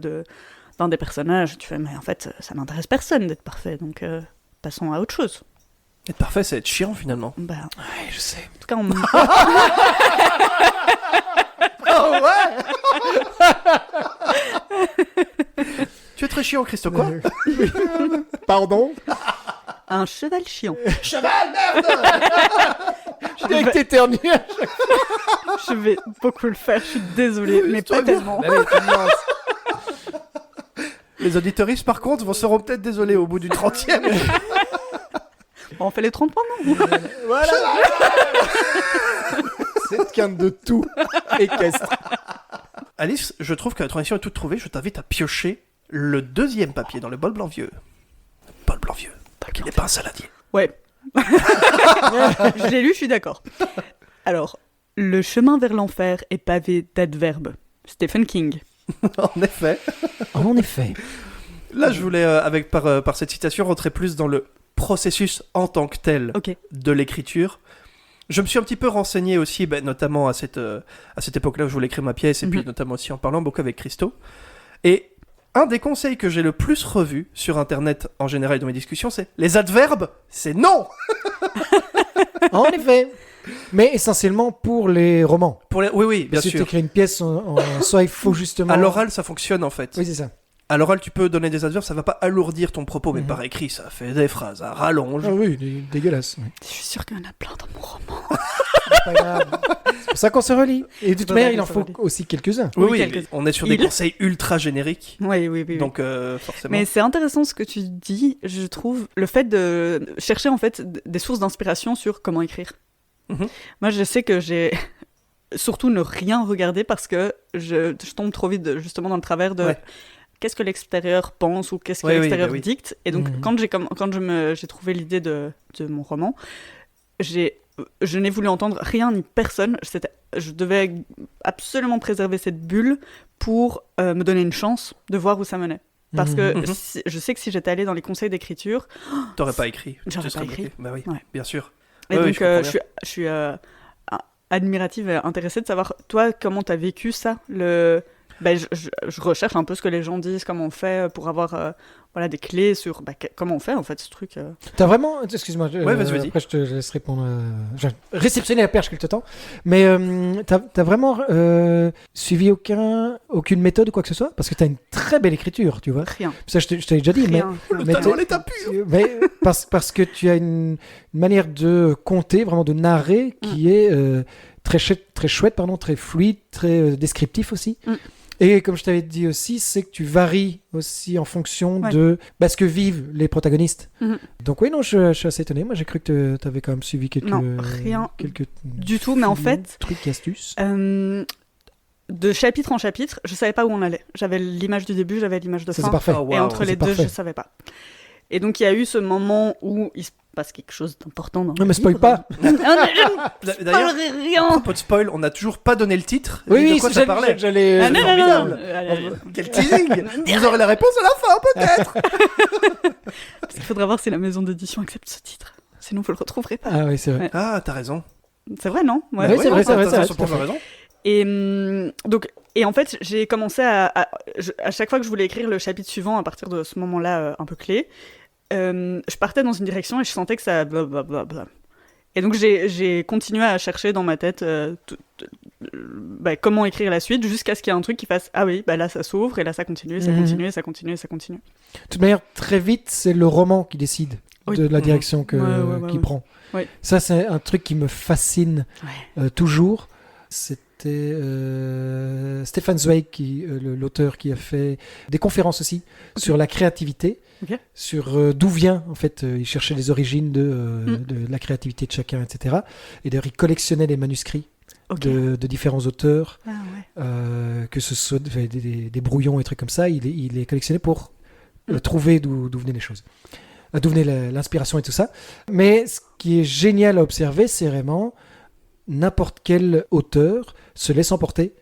d'un des personnages. Tu fais, mais en fait, ça n'intéresse personne d'être parfait, donc passons à autre chose. Être parfait, c'est être chiant, finalement. Ouais, je sais. En tout cas, on... Oh ouais. Tu es très chiant, Christo, quoi? Pardon? Un cheval chiant. Cheval, merde! Je dirais que t'éternues. Je vais beaucoup le faire, je suis désolée, mais pas tellement. Les auditeuristes, par contre, seront peut-être désolés au bout du 30e. Bon, on fait les 30 points, non? Voilà. Cette quinte de tout équestre. Alice, je trouve que la transition est toute trouvée. Je t'invite à piocher le deuxième papier dans le bol blanc vieux. Le bol blanc vieux, qui n'est pas un saladier. Ouais. Je l'ai lu, je suis d'accord. Alors, le chemin vers l'enfer est pavé d'adverbes. Stephen King. En effet. En effet. Là, je voulais, par cette citation, rentrer plus dans le processus en tant que tel de l'écriture. Je me suis un petit peu renseigné aussi, notamment à cette époque-là où je voulais écrire ma pièce, et puis notamment aussi en parlant beaucoup avec Christo. Et un des conseils que j'ai le plus revu sur Internet, en général, dans mes discussions, c'est les adverbes, c'est non. En effet. Mais essentiellement pour les romans. Oui, bien sûr. Si tu sûr. écris une pièce en soi, il faut justement... À l'oral, ça fonctionne, en fait. Oui, c'est ça. À l'oral, tu peux donner des adverbes, ça va pas alourdir ton propos, mais par écrit, ça fait des phrases à rallonge. Ah oui, dégueulasse. Oui. Je suis sûre qu'il y en a plein dans mon roman. C'est pas grave. C'est pour ça qu'on se relie. Et de toute manière, il en faut aussi quelques-uns. Oui, on est sur des conseils ultra génériques. Oui. Donc, forcément. Mais c'est intéressant ce que tu dis, je trouve, le fait de chercher en fait des sources d'inspiration sur comment écrire. Moi, je sais que j'ai surtout ne rien regarder parce que je tombe trop vite justement dans le travers de qu'est-ce que l'extérieur pense ou qu'est-ce que l'extérieur dicte. Et donc, quand j'ai trouvé l'idée de mon roman, je n'ai voulu entendre rien ni personne. Je devais absolument préserver cette bulle pour me donner une chance de voir où ça menait. Parce que je sais que si j'étais allée dans les conseils d'écriture... T'aurais pas écrit. J'aurais pas écrit. Bah oui, bien sûr. Et donc, je suis admirative et intéressée de savoir, toi, comment t'as vécu ça je recherche un peu ce que les gens disent, comment on fait pour avoir des clés sur comment on fait en fait ce truc. T'as vraiment... Excuse-moi, vas-y. Après je te laisse répondre. Je vais réceptionner la perche quelque temps. Mais t'as vraiment suivi aucune méthode ou quoi que ce soit? Parce que t'as une très belle écriture, tu vois. Rien. Ça, je t'avais déjà dit. Rien. Mais l'état pur. Mais parce que tu as une manière de conter, vraiment de narrer, qui est très chouette, très fluide, très descriptif aussi. Et comme je t'avais dit aussi, c'est que tu varies aussi en fonction de ce que vivent les protagonistes. Donc oui, non, je suis assez étonné. Moi, j'ai cru que tu avais quand même suivi quelques... Non, rien quelques du tout, mais en fait... Trucs et astuces. De chapitre en chapitre, je savais pas où on allait. J'avais l'image du début, j'avais l'image de fin. C'est parfait. Et entre les deux, parfait. je savais pas. Et donc, il y a eu ce moment où il se passe quelque chose d'important dans le Non, mais spoil livre. pas. Je D'ailleurs, spoilerai à rien. propos de spoil, on n'a toujours pas donné le titre. Oui, de quoi ça parlait. j'allais... Non. formidable. Allez. Quel teasing. Vous aurez la réponse à la fin, peut-être. Parce qu'il faudra voir si la maison d'édition accepte ce titre. Sinon, vous le retrouverez pas. Ah oui, c'est vrai. Ouais. Ah, t'as raison. C'est vrai, non? Ouais, c'est vrai. T'as 100% raison. Et en fait, j'ai commencé à chaque fois que je voulais écrire le chapitre suivant, à partir de ce moment-là un peu clé, je partais dans une direction et je sentais que ça blablabla. Et donc j'ai continué à chercher dans ma tête comment écrire la suite jusqu'à ce qu'il y ait un truc qui fasse ah oui, là ça s'ouvre et là ça continue, et ça continue, et ça continue, et ça continue. De toute manière, très vite, c'est le roman qui décide de la direction qu'il prend. Ouais. Ça, c'est un truc qui me fascine toujours. C'est c'était Stefan Zweig, l'auteur qui a fait des conférences aussi sur la créativité, sur d'où vient, en fait, il cherchait les origines de la créativité de chacun, etc. Et d'ailleurs, il collectionnait les manuscrits de différents auteurs, que ce soit des brouillons et trucs comme ça, il les collectionnait pour trouver d'où venaient les choses. D'où venait l'inspiration et tout ça. Mais ce qui est génial à observer, c'est vraiment n'importe quel auteur se laisse emporter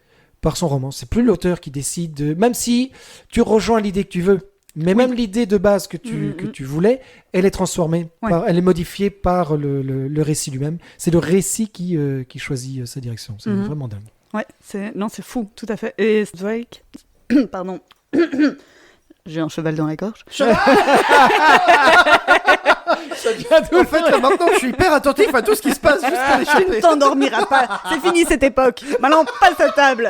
par son roman. C'est plus l'auteur qui décide, même si tu rejoins l'idée que tu veux, mais même l'idée de base que tu voulais, elle est transformée, elle est modifiée par le récit lui-même. C'est le récit qui choisit sa direction. C'est vraiment dingue. Ouais, c'est fou, tout à fait. Et Zweig, pardon, j'ai un cheval dans la gorge. En fait, là, maintenant, je suis hyper attentif à tout ce qui se passe juste pour Tu l'échapper. ne t'endormiras pas. C'est fini cette époque. Maintenant, passe à table.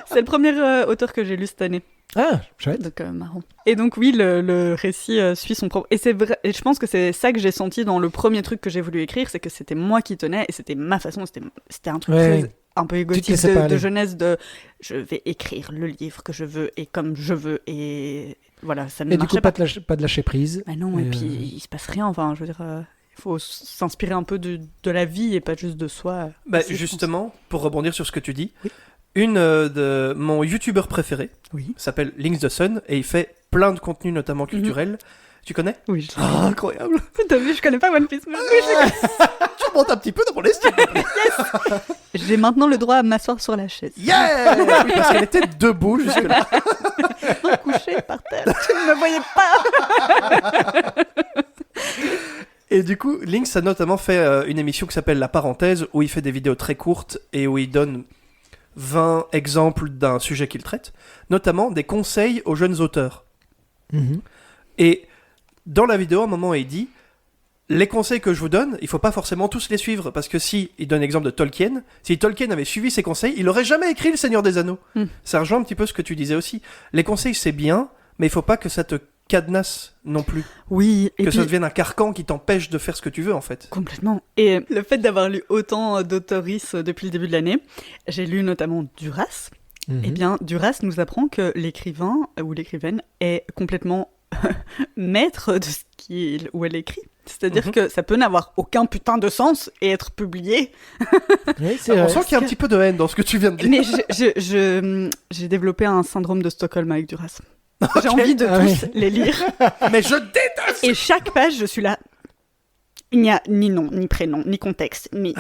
C'est le premier auteur que j'ai lu cette année. Ah, chouette. Donc, marrant. Et donc, oui, le récit suit son propre... Et c'est vrai, et je pense que c'est ça que j'ai senti dans le premier truc que j'ai voulu écrire, c'est que c'était moi qui tenais, et c'était ma façon, c'était un truc très, un peu égotique de jeunesse, de je vais écrire le livre que je veux, et comme je veux, et voilà, ça ne marchait pas. Et du coup, pas de lâcher prise. Bah non, et puis il se passe rien, enfin, je veux dire... Il faut s'inspirer un peu de la vie, et pas juste de soi. Bah, justement, pour rebondir sur ce que tu dis... Une de mon youtubeur préféré s'appelle Links the Sun et il fait plein de contenu, notamment culturel. Tu connais ? Oui, je incroyable. T'as vu, je connais pas One Piece, mais Tu montes un petit peu dans mon estime. Yes. J'ai maintenant le droit à m'asseoir sur la chaise. Yeah. Oui, parce qu'elle était debout jusque-là. Non, couchée par terre. Tu ne me voyais pas. Et du coup, Links a notamment fait une émission qui s'appelle La Parenthèse, où il fait des vidéos très courtes et où il donne 20 exemples d'un sujet qu'il traite, notamment des conseils aux jeunes auteurs. Et dans la vidéo, à un moment, il dit « Les conseils que je vous donne, il faut pas forcément tous les suivre, parce que si, il donne l'exemple de Tolkien, si Tolkien avait suivi ses conseils, il aurait jamais écrit Le Seigneur des Anneaux. » Ça rejoint un petit peu ce que tu disais aussi. Les conseils, c'est bien, mais il faut pas que ça te cadenasse non plus. Oui. Et que ça devienne un carcan qui t'empêche de faire ce que tu veux, en fait. Complètement. Et le fait d'avoir lu autant d'auteuristes depuis le début de l'année, j'ai lu notamment Duras. Eh bien, Duras nous apprend que l'écrivain ou l'écrivaine est complètement maître de ce qu'il ou elle écrit. C'est-à-dire que ça peut n'avoir aucun putain de sens et être publié. Oui, on sent qu'il y a un petit peu de haine dans ce que tu viens de dire. Mais j'ai développé un syndrome de Stockholm avec Duras. J'ai envie de tous les lire. Mais je déteste. Et chaque page, je suis là. Il n'y a ni nom, ni prénom, ni contexte, ni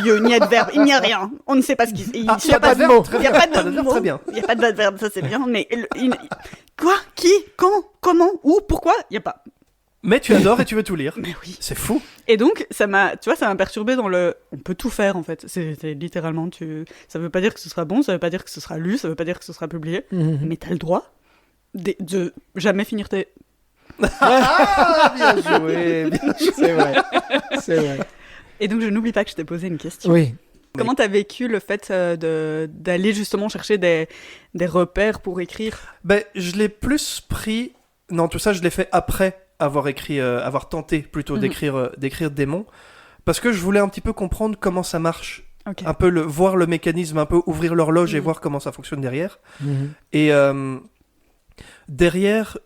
lieu, ni adverbe. Il n'y a rien. On ne sait pas ce qu'il... Il n'y a pas de mots. Il n'y a pas de mots. Très bien. Il n'y a pas d'adverbe, ça c'est bien. Mais quoi ? Qui ? Quand ? Comment ? Où ? Pourquoi ? Il n'y a pas. Mais tu adores et tu veux tout lire. Mais oui. C'est fou. Et donc, ça m'a perturbé dans le... On peut tout faire, en fait. C'est littéralement... Ça veut pas dire que ce sera bon, ça veut pas dire que ce sera lu, ça veut pas dire que ce sera publié. Mais t'as le droit de jamais finir tes... Ah, bien joué. C'est vrai. Et donc, je n'oublie pas que je t'ai posé une question. Oui. Comment t'as vécu le fait d'aller justement chercher des repères pour écrire ? Ben, je l'ai plus pris... Non, tout ça, je l'ai fait après avoir tenté plutôt d'écrire Démon, parce que je voulais un petit peu comprendre comment ça marche. Okay. Un peu voir le mécanisme, un peu ouvrir l'horloge et voir comment ça fonctionne derrière. Et derrière...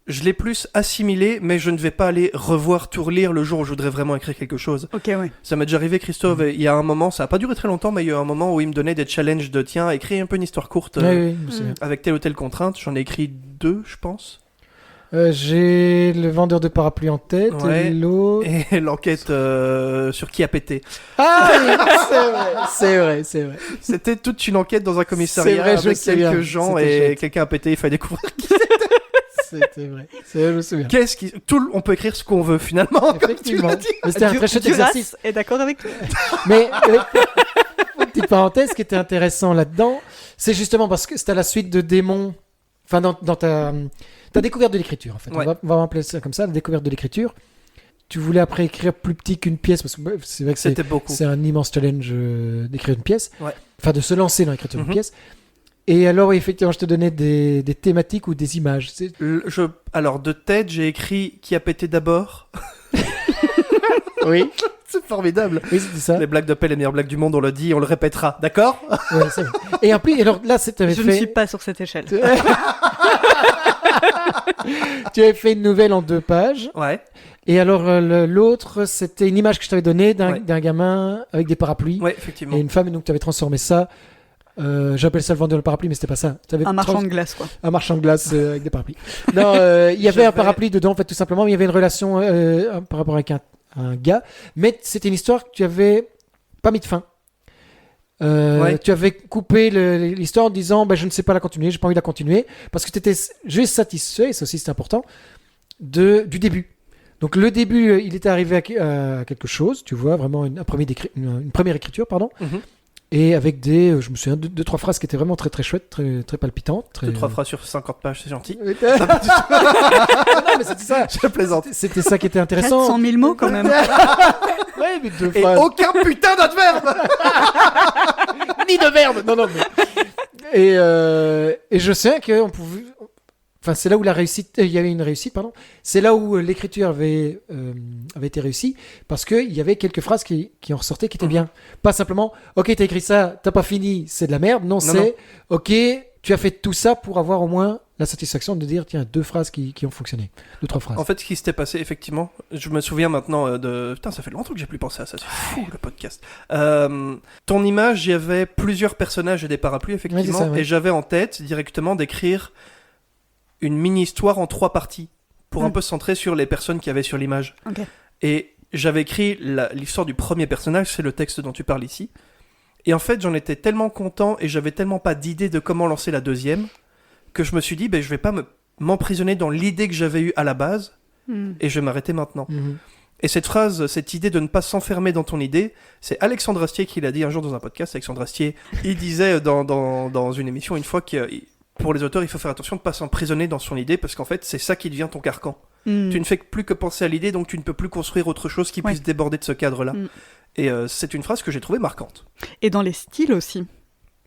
Je l'ai plus assimilé, mais je ne vais pas aller revoir tout relire le jour où je voudrais vraiment écrire quelque chose. Ok, ouais. Ça m'est déjà arrivé, Christophe, il y a un moment, ça n'a pas duré très longtemps, mais il y a eu un moment où il me donnait des challenges de tiens, écris un peu une histoire courte avec telle ou telle contrainte. J'en ai écrit 2, je pense. J'ai le vendeur de parapluies en tête et l'autre... Et l'enquête sur qui a pété. Ah oui, c'est vrai. C'était toute une enquête dans un commissariat avec quelques gens et quelqu'un a pété, il fallait découvrir qui c'était. C'était vrai. Je me souviens. On peut écrire ce qu'on veut finalement. Effectivement. Mais c'était un très chouette exercice. Est d'accord avec toi. Mais petite parenthèse, ce qui était intéressant là-dedans, c'est justement parce que c'était à la suite de Démon. Enfin, dans ta découverte de l'écriture, en fait. Ouais. On va appeler ça comme ça, la découverte de l'écriture. Tu voulais après écrire plus petit qu'une pièce, parce que c'est vrai que c'est un immense challenge d'écrire une pièce. Ouais. Enfin, de se lancer dans l'écriture d'une pièce. Et alors, effectivement, je te donnais des thématiques ou des images. Alors, de tête, j'ai écrit qui a pété d'abord. Oui. Formidable. Oui, c'était ça. Les blagues de paix, les meilleures blagues du monde, on le dit, on le répétera, d'accord? Ouais, c'est vrai. Et en plus, alors là, t'avais Je fait... ne suis pas sur cette échelle. Tu avais fait une nouvelle en 2 pages. Ouais. Et alors, l'autre, c'était une image que je t'avais donnée d'un Ouais. gamin avec des parapluies Ouais, effectivement. et une femme. Et donc, tu avais transformé ça. J'appelle ça le vendeur de parapluie, mais c'était pas ça. T'avais Un marchand de glace, quoi. Un marchand de glace avec des parapluies. Non, il y avait un parapluie dedans, en fait, tout simplement. Mais il y avait une relation par rapport avec un gars. Mais c'était une histoire que tu avais pas mis de fin. Ouais. Tu avais coupé l'histoire en disant je ne sais pas la continuer, j'ai pas envie de la continuer. Parce que tu étais juste satisfait, et ça aussi c'est important, du début. Donc le début, il était arrivé à quelque chose, tu vois, vraiment une première écriture, pardon. Mhm. Et avec je me souviens, 2-3 phrases qui étaient vraiment très très chouettes, très, très palpitantes. Très... 2-3 phrases sur 50 pages, c'est gentil. non, mais c'était ça. Je plaisante. C'était ça qui était intéressant. 400 000 mots, quand même. Ouais, mais 2 Et phrases. aucun putain d'adverbe. Ni de verbe. Non, non. Et je sais qu'on pouvait. Enfin, c'est là où la réussite. Il y avait une réussite, pardon. C'est là où l'écriture avait été réussie parce qu'il y avait quelques phrases qui en ressortaient qui étaient bien. Pas simplement, ok, t'as écrit ça, t'as pas fini, c'est de la merde. Non, c'est, ok, tu as fait tout ça pour avoir au moins la satisfaction de dire, tiens, 2 phrases qui ont fonctionné. 2-3 phrases. En fait, ce qui s'était passé, effectivement, je me souviens maintenant de... Putain, ça fait longtemps que j'ai plus pensé à ça, c'est fou, le podcast. Ton image, il y avait plusieurs personnages et des parapluies, effectivement, Ouais, c'est ça, ouais. et j'avais en tête directement d'écrire une mini-histoire en 3 parties, pour un peu se centrer sur les personnes qu'il y avait sur l'image. Ok. Et j'avais écrit l'histoire du premier personnage, c'est le texte dont tu parles ici. Et en fait, j'en étais tellement content, et j'avais tellement pas d'idée de comment lancer la deuxième, que je me suis dit, je vais pas m'emprisonner dans l'idée que j'avais eue à la base, et je vais m'arrêter maintenant. Mhm. Et cette phrase, cette idée de ne pas s'enfermer dans ton idée, c'est Alexandre Astier qui l'a dit un jour dans un podcast. Alexandre Astier, il disait dans une émission une fois que pour les auteurs, il faut faire attention de ne pas s'emprisonner dans son idée, parce qu'en fait, c'est ça qui devient ton carcan. Tu ne fais plus que penser à l'idée, donc tu ne peux plus construire autre chose qui puisse déborder de ce cadre-là. Et c'est une phrase que j'ai trouvée marquante. Et dans les styles aussi.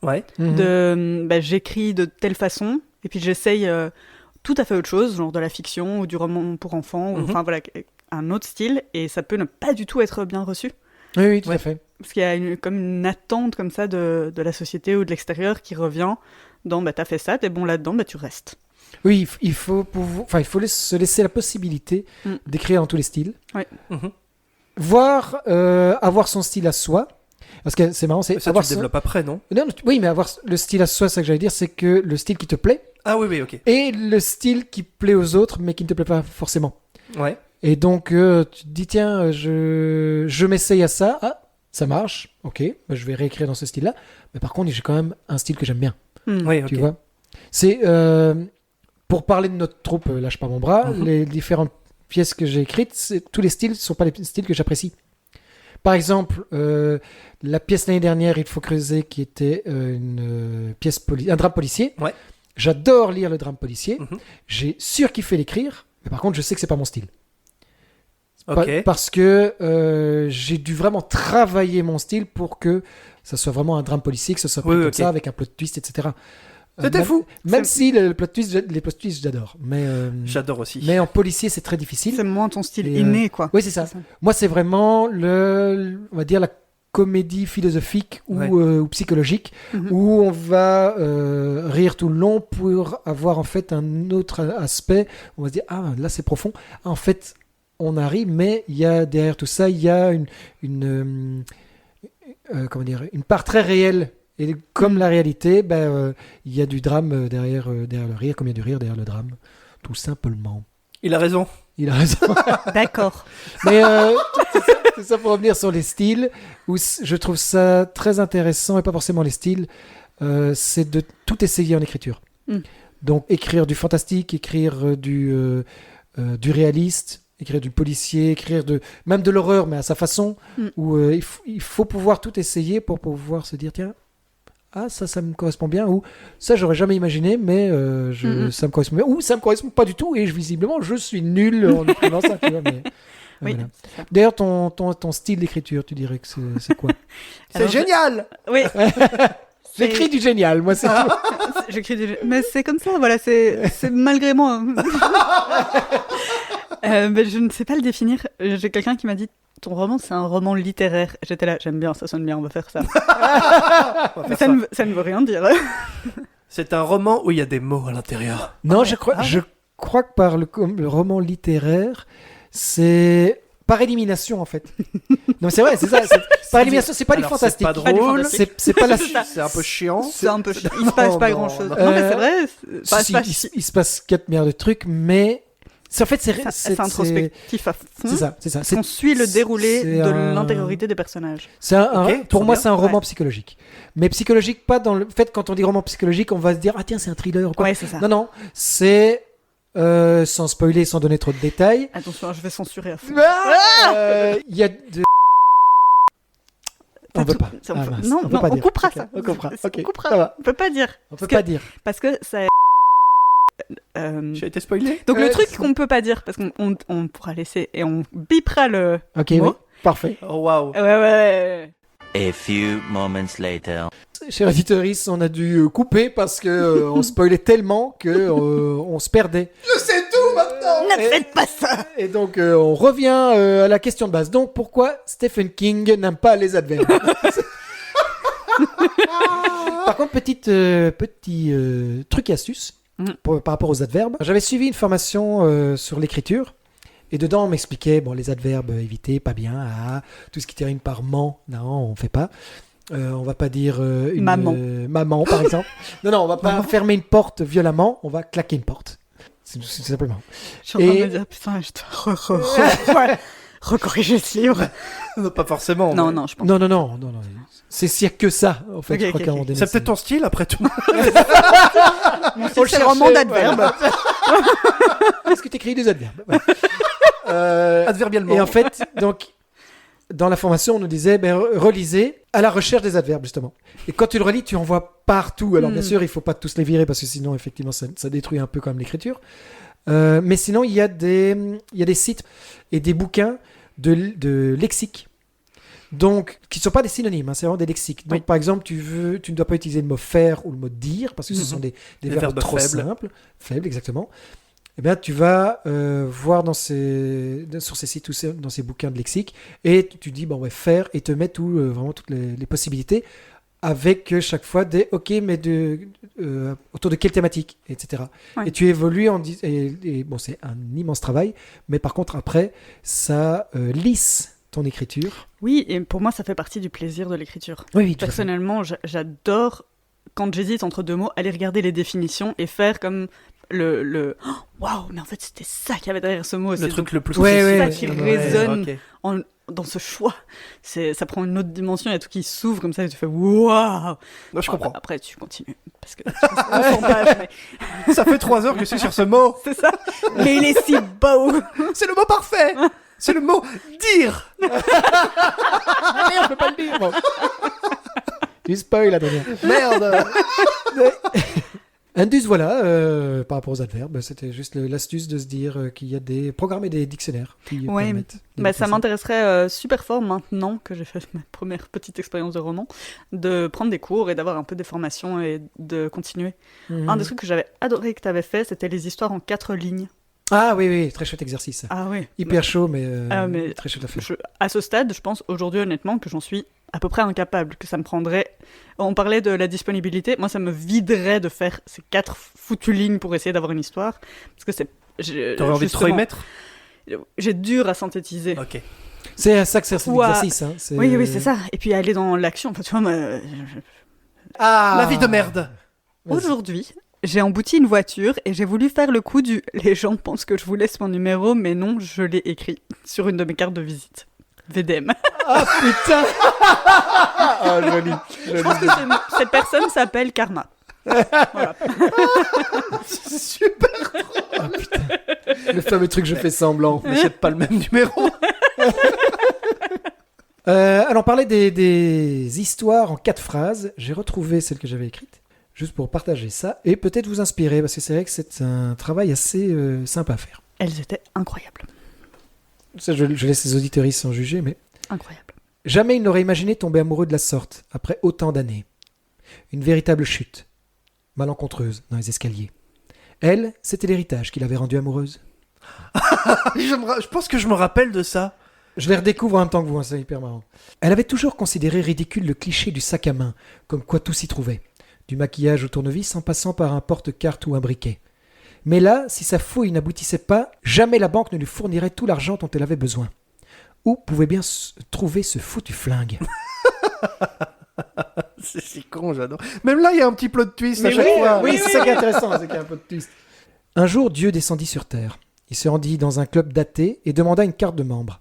Ouais. Mhm. J'écris de telle façon, et puis j'essaye tout à fait autre chose, genre de la fiction ou du roman pour enfants, ou enfin voilà, un autre style, et ça peut ne pas du tout être bien reçu. Oui, oui, tout à fait. Parce qu'il y a comme une attente comme ça de la société ou de l'extérieur qui revient dans t'as fait ça, t'es bon là-dedans, tu restes. Oui, il faut se laisser la possibilité d'écrire dans tous les styles. Oui. Voire avoir son style à soi. Parce que c'est marrant, c'est Ça, tu le développes après, non? Non, oui, mais avoir le style à soi, c'est ça que j'allais dire, c'est que le style qui te plaît Ah oui, ok. et le style qui plaît aux autres, mais qui ne te plaît pas forcément. Ouais. Et donc, tu te dis, tiens, je m'essaye à ça. Ah, ça marche. Ok, je vais réécrire dans ce style-là. Mais par contre, j'ai quand même un style que j'aime bien. Oui, ok. Tu vois, c'est pour parler de notre troupe Lâche pas mon bras, les différentes pièces que j'ai écrites, tous les styles ne sont pas les styles que j'apprécie. Par exemple, la pièce l'année dernière, Il faut creuser, qui était un drame policier. Ouais. J'adore lire le drame policier. J'ai surkiffé l'écrire, mais par contre, je sais que c'est pas mon style. Ok. Parce que j'ai dû vraiment travailler mon style pour que ça soit vraiment un drame policier, que ce soit pris comme ça, avec un plot twist, etc. C'était fou. Même si les plot twists, j'adore. Mais, J'adore aussi. mais en policier, c'est très difficile. C'est moins ton style Et, inné, quoi. Oui, c'est ça. Moi, c'est vraiment on va dire la comédie philosophique ou psychologique, où on va rire tout le long pour avoir en fait un autre aspect. On va se dire, ah, là, c'est profond. En fait, on arrive, mais il y a derrière tout ça, il y a une part très réelle. Et comme la réalité, il y a du drame derrière le rire, comme il y a du rire derrière le drame. Tout simplement. Il a raison. Il a raison. D'accord. Mais tout ça pour revenir sur les styles, où je trouve ça très intéressant, et pas forcément les styles, c'est de tout essayer en écriture. Donc écrire du fantastique, écrire du réaliste, écrire du policier, écrire même de l'horreur, mais à sa façon, où il faut pouvoir tout essayer pour pouvoir se dire, tiens, ah, ça me correspond bien, ou ça, j'aurais jamais imaginé, mais ça me correspond bien, ou ça me correspond pas du tout, et visiblement, je suis nul en écrivant ça, tu vois, mais... Oui, Voilà. c'est ça. D'ailleurs, ton style d'écriture, tu dirais que c'est quoi? Alors, génial. Oui. J'écris du génial, moi, c'est tout. J'écris mais c'est comme ça, voilà, c'est malgré moi. Mais je ne sais pas le définir. J'ai quelqu'un qui m'a dit, ton roman, c'est un roman littéraire. J'étais là, j'aime bien, ça sonne bien, on va faire ça. On va Mais faire ça ne veut rien dire. C'est un roman où il y a des mots à l'intérieur. Non, Ouais. je crois que par le roman littéraire, c'est par élimination en fait. Non, c'est vrai, c'est ça. Par élimination, c'est pas du Alors, fantastique. C'est pas Pas du drôle, fantastique. C'est pas la. C'est ça. c'est un peu chiant. C'est un peu... Il se passe pas non, grand-chose. non. Non, mais c'est vrai. Enfin, Si, c'est pas- il se passe 4 milliards de trucs, mais c'est en fait c'est introspectif à fond. C'est ça, c'est ça. On suit le déroulé c'est de un- l'intériorité des personnages. C'est Ok, pour trop moi, bien. c'est un roman Ouais. psychologique. Mais psychologique, pas dans le fait, quand on dit roman psychologique, on va se dire, ah tiens, c'est un thriller ou quoi. Ouais, c'est ça. Non, non, c'est, sans spoiler, sans donner trop de détails. Attention, je vais censurer à fond. Il y a de... On T'as veut tout- pas. ça, Ah, peut- mince, non, peut non, pas on dire. coupera Ok, ça. On coupera. On Ok, coupera. ça va. On peut pas dire. On peut Parce pas dire. Parce que ça. J'ai été spoilé. Donc le Ouais, truc c'est- qu'on peut pas dire, parce qu'on pourra laisser et on bipera le. Ok, Moi oui, parfait. Oh waouh. Ouais. A few moments later. Chers auditeurs, on a dû couper parce que on spoilait tellement que on se perdait. Je sais tout maintenant. Ne faites pas ça. Et donc on revient à la question de base. Donc pourquoi Stephen King n'aime pas les adverbes? Par contre, petit truc et astuce par rapport aux adverbes. J'avais suivi une formation sur l'écriture. Et dedans, on m'expliquait, bon, les adverbes, éviter, pas bien, tout ce qui termine par ment, non, on fait pas. On va pas dire Maman. Maman, par exemple. Non, on va pas fermer une porte violemment, on va claquer une porte. C'est simplement. Je suis en train de Et- me dire, putain, je dois recorriger ce livre. Non, pas forcément. Non, mais- non, je pense. Non. C'est s'il y a que ça, en fait. Ok, Je crois ok, qu'à un ok. moment donné, C'est peut-être ton style après tout. C'est le roman d'adverbes. Est-ce que tu écris des adverbes? Voilà. Adverbialement. Et en fait, donc, dans la formation, on nous disait, relisez à la recherche des adverbes, justement. Et quand tu le relis, tu en vois partout. Alors, bien sûr, il faut pas tous les virer parce que sinon, effectivement, ça détruit un peu quand même l'écriture. Mais sinon, il y a des sites et des bouquins de lexique. Donc, qui ne sont pas des synonymes, hein, c'est vraiment des lexiques. Donc, Oui. par exemple, tu ne dois pas utiliser le mot faire ou le mot dire parce que ce sont des verbes verbes trop faibles. simples. Faibles, exactement. Eh bien, tu vas voir sur ces sites ou dans ces bouquins de lexique et tu dis, bon, ouais, faire et te mettre vraiment toutes les possibilités avec chaque fois des OK, mais autour de quelle thématique, etc. Ouais. Et tu évolues et bon, c'est un immense travail, mais par contre, après, ça lisse ton écriture. Oui, et pour moi, ça fait partie du plaisir de l'écriture. Oui, tout à fait. Personnellement, j'adore, quand j'hésite entre deux mots, aller regarder les définitions et faire comme le oh, waouh, mais en fait, c'était ça qu'il y avait derrière ce mot. Le C'est truc le plus Ouais, précis. ça qui ouais, résonne ok. dans ce choix. Ça prend une autre dimension, il y a tout qui s'ouvre comme ça et tu fais waouh. Non, je comprends. Après, tu continues. Parce que tu passes 200 pages, mais Ça fait 3 heures que je suis sur ce mot. c'est ça. Mais il est si beau. C'est le mot parfait. C'est le mot dire. Allez, on peut pas le dire. Bon. Tu spoil la dernière. Merde. Indus, voilà, par rapport aux adverbes, c'était juste l'astuce de se dire qu'il y a des programmes et des dictionnaires qui Ouais. permettent. de Bah, faire ça m'intéresserait super fort maintenant que j'ai fait ma première petite expérience de roman, de prendre des cours et d'avoir un peu des formations et de continuer. Mhm. Un des trucs que j'avais adoré que tu avais fait, c'était les histoires en 4 lignes. Ah oui, très chouette exercice. Ah oui. Hyper chaud, mais, mais très chouette à faire. À ce stade, je pense aujourd'hui honnêtement que j'en suis à peu près incapable, que ça me prendrait... On parlait de la disponibilité, moi ça me viderait de faire ces 4 foutues lignes pour essayer d'avoir une histoire, parce que c'est... T'aurais envie de trop y justement, mettre. J'ai dur à synthétiser. Ok. C'est à ça que sert cet Ou à- exercice. Hein. Oui, c'est ça. Et puis aller dans l'action, enfin tu vois, Ah La vie de merde. Vas-y. aujourd'hui, j'ai embouti une voiture et j'ai voulu faire le coup du « les gens pensent que je vous laisse mon numéro, mais non, je l'ai écrit sur une de mes cartes de visite. » VDM. Ah putain. Ah, joli. Je pense que cette personne s'appelle Karma. Voilà. C'est super. Ah, putain. Le fameux truc je fais semblant. Mais c'est pas le même numéro. Alors, on parlait des histoires en 4 phrases. J'ai retrouvé celle que j'avais écrite, juste pour partager ça, et peut-être vous inspirer, parce que c'est vrai que c'est un travail assez sympa à faire. Elles étaient incroyables. Ça, je laisse les auditeurs sans juger, mais... Incroyables. Jamais il n'aurait imaginé tomber amoureux de la sorte, après autant d'années. Une véritable chute, malencontreuse, dans les escaliers. Elle, c'était l'héritage qui l'avait rendue amoureuse. Je pense que je me rappelle de ça. Je les redécouvre en même temps que vous, hein, c'est hyper marrant. Elle avait toujours considéré ridicule le cliché du sac à main, comme quoi tout s'y trouvait. Du maquillage au tournevis en passant par un porte-carte ou un briquet. Mais là, si sa fouille n'aboutissait pas, jamais la banque ne lui fournirait tout l'argent dont elle avait besoin. Où pouvait bien trouver ce foutu flingue? C'est si con, j'adore. Même là, il y a un petit plot twist à Mais chaque fois. oui, c'est ça qui est intéressant, c'est qu'il y a un peu de twist. Un jour, Dieu descendit sur terre. Il se rendit dans un club d'athées et demanda une carte de membre.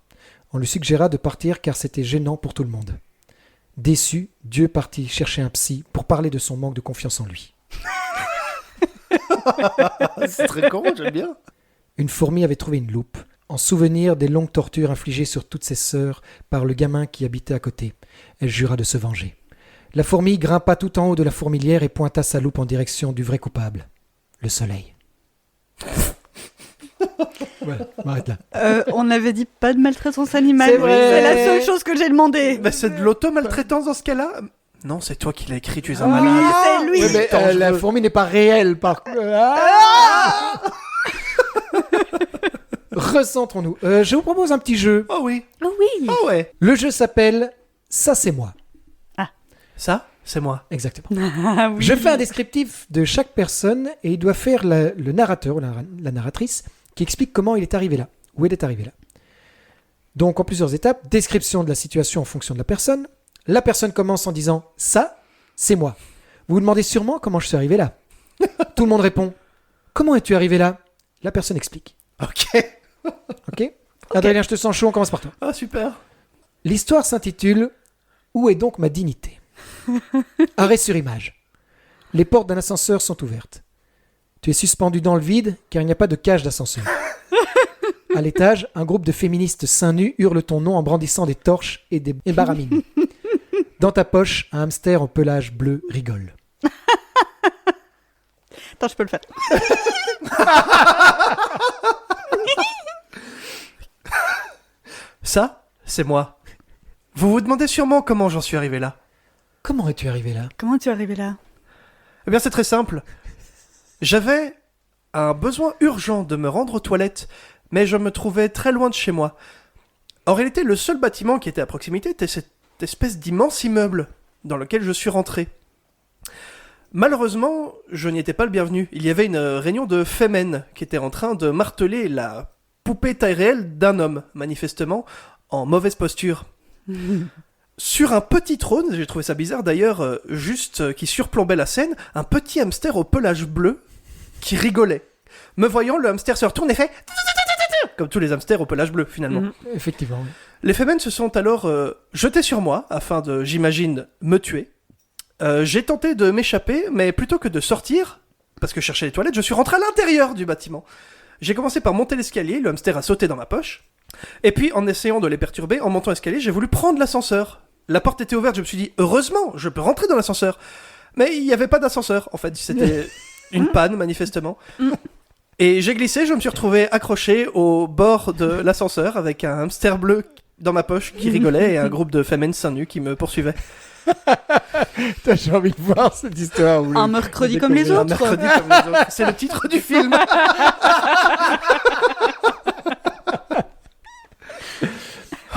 On lui suggéra de partir car c'était gênant pour tout le monde. Déçu, Dieu partit chercher un psy pour parler de son manque de confiance en lui. C'est très con, j'aime bien. Une fourmi avait trouvé une loupe, en souvenir des longues tortures infligées sur toutes ses sœurs par le gamin qui habitait à côté. Elle jura de se venger. La fourmi grimpa tout en haut de la fourmilière et pointa sa loupe en direction du vrai coupable, le soleil. Voilà, on arrête là. On avait dit pas de maltraitance animale. C'est vrai. C'est la seule chose que j'ai demandé. Bah, c'est de l'auto-maltraitance dans ce cas-là. Non, c'est toi qui l'as écrit, tu es un Ah, malade. c'est lui. Oui, mais la fourmi n'est pas réelle, par Recentrons-nous. Je vous propose un petit jeu. Oh oui. Oh oui. Ah ouais. Le jeu s'appelle « Ça, c'est moi Ça, c'est moi. ». Exactement. Ah oui. Je fais un descriptif de chaque personne et il doit faire le narrateur ou la narratrice qui explique comment il est arrivé là, où elle est arrivée là. Donc en plusieurs étapes, description de la situation en fonction de la personne. La personne commence en disant « Ça, c'est moi ». Vous vous demandez sûrement comment je suis arrivé là. Tout le monde répond « Comment es-tu arrivé là ?» La personne explique. Ok. Ok. Adrien, je te sens chaud, on commence par toi. Ah, super. L'histoire s'intitule « Où est donc ma dignité ?» Arrêt sur image. Les portes d'un ascenseur sont ouvertes. Tu es suspendu dans le vide car il n'y a pas de cage d'ascenseur. À l'étage, un groupe de féministes seins nus hurle ton nom en brandissant des torches et des baramines. Dans ta poche, un hamster au pelage bleu rigole. Attends, je peux le faire. Ça, c'est moi. Vous vous demandez sûrement comment j'en suis arrivé là. Comment es-tu arrivé là ? Comment tu es arrivé là? Eh bien, c'est très simple. J'avais un besoin urgent de me rendre aux toilettes, mais je me trouvais très loin de chez moi. En réalité, le seul bâtiment qui était à proximité était cette espèce d'immense immeuble dans lequel je suis rentré. Malheureusement, je n'y étais pas le bienvenu. Il y avait une réunion de Femen qui était en train de marteler la poupée taille réelle d'un homme, manifestement en mauvaise posture. Sur un petit trône, j'ai trouvé ça bizarre d'ailleurs, qui surplombait la scène, un petit hamster au pelage bleu qui rigolait. Me voyant, le hamster se retourne et fait comme tous les hamsters au pelage bleu finalement. Effectivement. Oui. Les Femen se sont alors jetés sur moi afin de, j'imagine, me tuer. J'ai tenté de m'échapper, mais plutôt que de sortir, parce que je cherchais les toilettes, je suis rentré à l'intérieur du bâtiment. J'ai commencé par monter l'escalier, le hamster a sauté dans ma poche. Et puis, en essayant de les perturber, en montant l'escalier, j'ai voulu prendre l'ascenseur. La porte était ouverte, je me suis dit, heureusement, je peux rentrer dans l'ascenseur. Mais il n'y avait pas d'ascenseur, en fait, c'était une panne, manifestement. Et j'ai glissé, je me suis retrouvé accroché au bord de l'ascenseur avec un hamster bleu dans ma poche qui rigolait et un groupe de Femen seins nus qui me poursuivaient. J'ai envie de voir cette histoire. Où Un mercredi comme les Un autres. mercredi comme les autres. C'est le titre du film.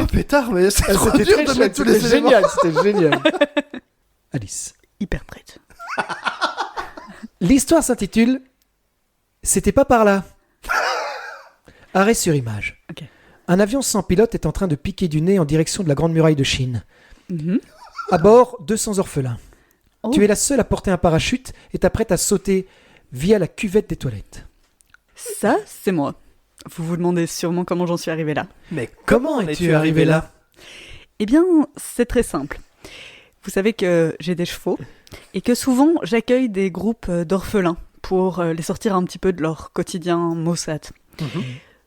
Oh pétard, mais c'est trop C'était dur très de chouette, mettre tous les c'était éléments. génial, c'était génial. Alice. Hyper prête. L'histoire s'intitule « C'était pas par là ». Arrêt sur image. Ok. Un avion sans pilote est en train de piquer du nez en direction de la Grande Muraille de Chine. Mhm. À bord, 200 orphelins. Oh. Tu es la seule à porter un parachute et t'apprêtes à sauter via la cuvette des toilettes. Ça, c'est moi. Vous vous demandez sûrement comment j'en suis arrivé là. Mais Comment es-tu arrivé là ? Eh bien, c'est très simple. Vous savez que j'ai des chevaux et que souvent j'accueille des groupes d'orphelins pour les sortir un petit peu de leur quotidien maussade.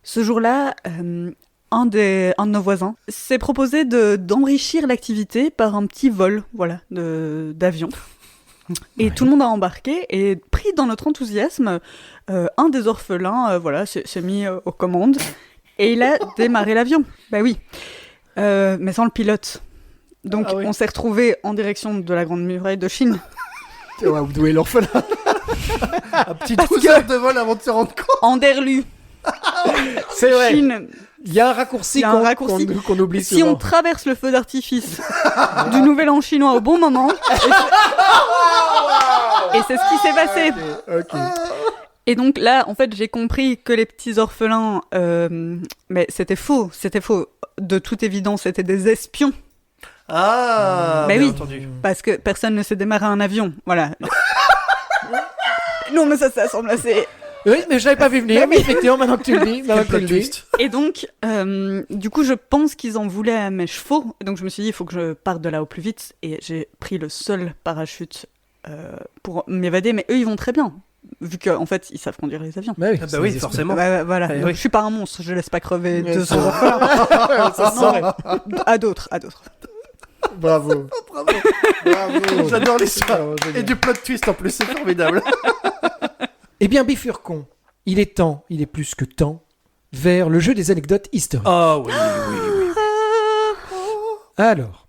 Ce jour-là, un de nos voisins s'est proposé d'enrichir l'activité par un petit vol, voilà, d'avion. Et Ouais. tout le monde a embarqué et pris dans notre enthousiasme, un des orphelins, voilà, s'est mis aux commandes et il a démarré l'avion. Bah oui, mais sans le pilote. Donc Ah oui. on s'est retrouvés en direction de la Grande Muraille de Chine. D'où est l'orphelin ? Un petit 12 heures de vol avant de se rendre compte. Anderlu, C'est vrai. Chine. Il y a un raccourci Il y a un qu'on raccourci. qu'on oublie Si on souvent. traverse le feu d'artifice du Nouvel An chinois au bon moment, et c'est ce qui s'est passé. Ok. Et donc là, en fait, j'ai compris que les petits orphelins, mais c'était faux. De toute évidence, c'était des espions, Ah, Mais bien oui. entendu. parce que personne ne s'est démarré un avion. Voilà. Non, mais ça semble assez. Oui, mais je l'avais pas vu venir. Mais effectivement, maintenant que tu le dis, maintenant Quel que tu plot le dis. twist. Et donc, du coup, je pense qu'ils en voulaient à mes chevaux. Et donc, je me suis dit, il faut que je parte de là au plus vite. Et j'ai pris le seul parachute pour m'évader. Mais eux, ils vont très bien. Vu qu'en fait, ils savent conduire les avions. Bah oui, Ah c'est bah oui, des forcément. Ouais, voilà. Eh Donc, oui. je suis pas un monstre. Je laisse pas crever Ouais, 200 ça- orphelins. Ça Non, sent. à d'autres. Bravo. Bravo. Bravo. J'adore l'histoire. Oh, génial. Et du plot twist en plus, c'est formidable. Eh bien, Bifurcon, il est temps, il est plus que temps, vers le jeu des anecdotes historiques. Oh oui, oui. Alors,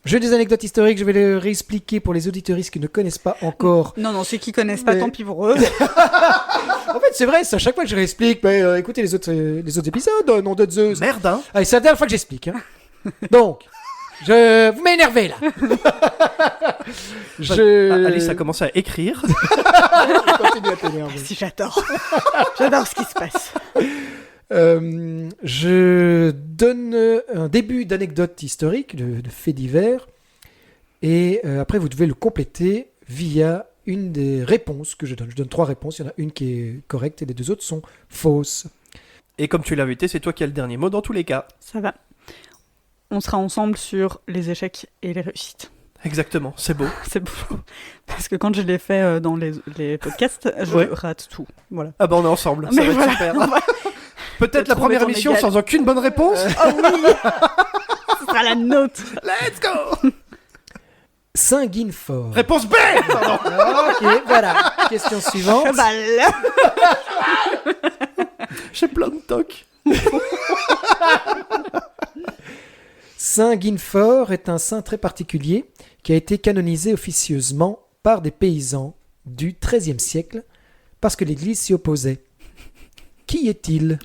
jeu des anecdotes historiques, je vais le réexpliquer pour les auditeuristes qui ne connaissent pas encore. Non, ceux qui connaissent pas, Mais- tant pis pour eux. En fait, c'est vrai, c'est à chaque fois que je réexplique. Mais écoutez les autres épisodes, nom de Zeus. Merde, hein. Allez, c'est la dernière fois que j'explique. Hein. Donc, vous m'énervez là. Alice a commencé à écrire. Continue à t'énerver. Si, j'adore. J'adore ce qui se passe. Je donne un début d'anecdote historique, de faits divers, et après vous devez le compléter via une des réponses que je donne. Je donne 3 réponses, il y en a une qui est correcte et les 2 autres sont fausses. Et comme tu l'as invité, c'est toi qui as le dernier mot dans tous les cas. Ça va. On sera ensemble sur les échecs et les réussites. Exactement, c'est beau. C'est beau. Parce que quand je l'ai fait dans les podcasts, je Ouais. rate tout. Voilà. Ah bah on est ensemble, ça Mais va voilà. être super. On va- Peut-être la trouver première ton émission égal. sans aucune bonne réponse. Oh oui. Ce sera la note. Let's go. Saint-Guinefort. Réponse B. Pardon. Ok, voilà. Question suivante. Cheval. J'ai plein de tocs. Saint-Guinefort est un saint très particulier qui a été canonisé officieusement par des paysans du XIIIe siècle parce que l'Église s'y opposait. Qui est-il?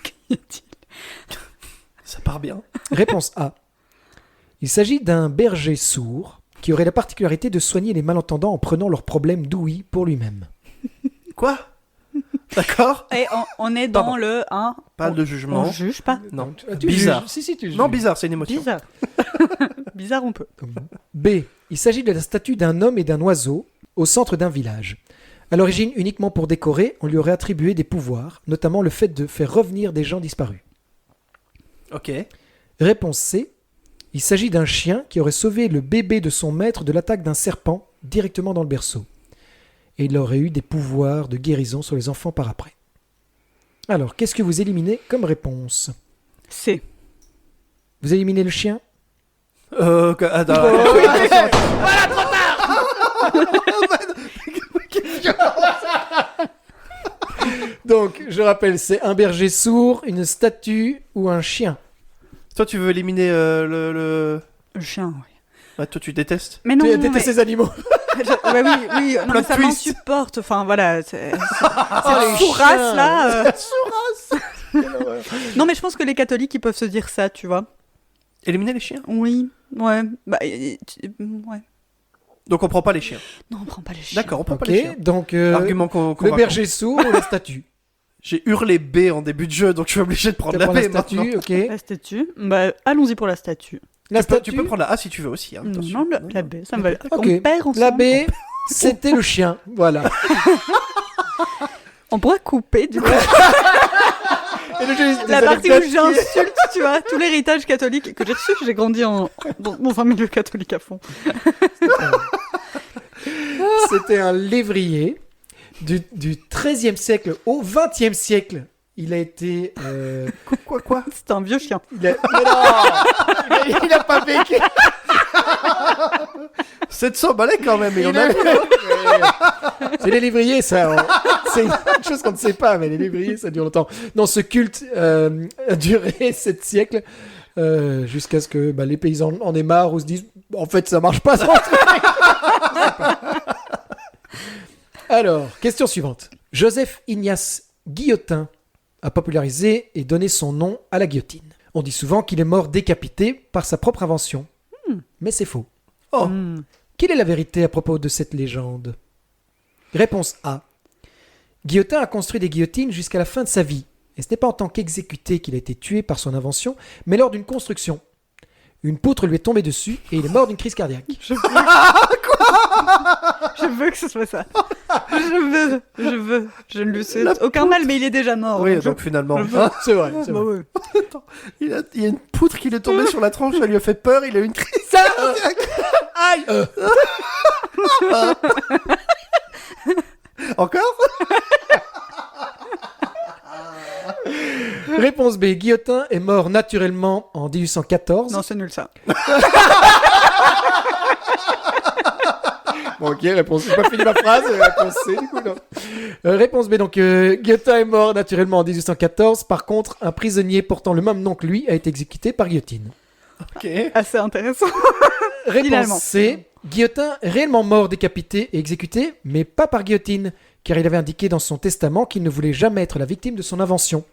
Ça part bien. Réponse A. Il s'agit d'un berger sourd qui aurait la particularité de soigner les malentendants en prenant leurs problèmes d'ouïe pour lui-même. Quoi? D'accord. Et on est dans Pardon. le 1. Pas de jugement. On juge pas. Non. Tu Bizarre. juges. Si, tu juges. Non, bizarre, c'est une émotion. Bizarre. Bizarre, on peut. B. Il s'agit de la statue d'un homme et d'un oiseau au centre d'un village. À l'origine, uniquement pour décorer, on lui aurait attribué des pouvoirs, notamment le fait de faire revenir des gens disparus. Ok. Réponse C. Il s'agit d'un chien qui aurait sauvé le bébé de son maître de l'attaque d'un serpent directement dans le berceau. Et il aurait eu des pouvoirs de guérison sur les enfants par après. Alors, qu'est-ce que vous éliminez comme réponse? C. Vous éliminez le chien? Attends. Donc, je rappelle, c'est un berger sourd, une statue ou un chien. Toi, tu veux éliminer le. Le chien, oui. Ah, toi, tu détestes. Mais non, Tu mais... détestes ces animaux. Ouais, oui, non, Plot mais ça twist. m'insupporte. Enfin, voilà. C'est les cette sourasse, chiens. là. Non, mais je pense que les catholiques, ils peuvent se dire ça, tu vois. Éliminer les chiens. Oui, ouais. Bah, ouais. Donc, on prend pas les chiens. Non, on prend pas les chiens. D'accord, on prend pas les chiens. Ok, donc Argument qu'on le convaincant. berger sourd ou la statue? J'ai hurlé B en début de jeu, donc je suis obligé de prendre Tu la prends B la maintenant. statue, ok. La statue. Bah, allons-y pour la statue. La statue, Tu peux prendre la A si tu veux aussi. Hein, Non, attention. non, la B, ça me va. Ok. On perd ensemble. La B, c'était le chien. Voilà. On pourrait couper, du coup. Et le jeu des La partie où anecdotes qui est- j'insulte, tu vois, tout l'héritage catholique que j'ai reçu. J'ai grandi dans un milieu catholique à fond. C'était un lévrier du XIIIe siècle au XXe siècle. Il a été... Quoi C'est un vieux chien. Mais non, il a pas vécu. 700 balais quand même, et on Il a... a- C'est les lévriers, ça. C'est une chose qu'on ne sait pas, mais les lévriers, ça dure longtemps. Non, ce culte a duré 7 siècles jusqu'à ce que les paysans en aient marre ou se disent en fait, ça marche pas. Ce truc. Alors, question suivante. Joseph Ignace Guillotin a popularisé et donné son nom à la guillotine. On dit souvent qu'il est mort décapité par sa propre invention. Mais c'est faux. Oh. Quelle est la vérité à propos de cette légende? Réponse A. Guillotin a construit des guillotines jusqu'à la fin de sa vie. Et ce n'est pas en tant qu'exécuté qu'il a été tué par son invention, mais lors d'une construction. Une poutre lui est tombée dessus et il est mort d'une crise cardiaque. Je veux que ce soit ça. Je veux. Je ne lui souhaite aucun mal, mais il est déjà mort. Oui, donc donc finalement. C'est vrai, c'est Bah vrai. ouais. Il y a une poutre qui lui est tombée sur la tranche, ça lui a fait peur, il a eu une crise. Aïe Encore? Réponse B. Guillotin est mort naturellement en 1814. Non, c'est nul ça. Bon, ok, réponse. J'ai pas fini ma phrase. Réponse C, du coup, non. Réponse B. Donc, Guillotin est mort naturellement en 1814. Par contre, un prisonnier portant le même nom que lui a été exécuté par guillotine. Ok. Assez intéressant. Réponse Finalement. C. Guillotin est réellement mort décapité et exécuté, mais pas par guillotine, car il avait indiqué dans son testament qu'il ne voulait jamais être la victime de son invention.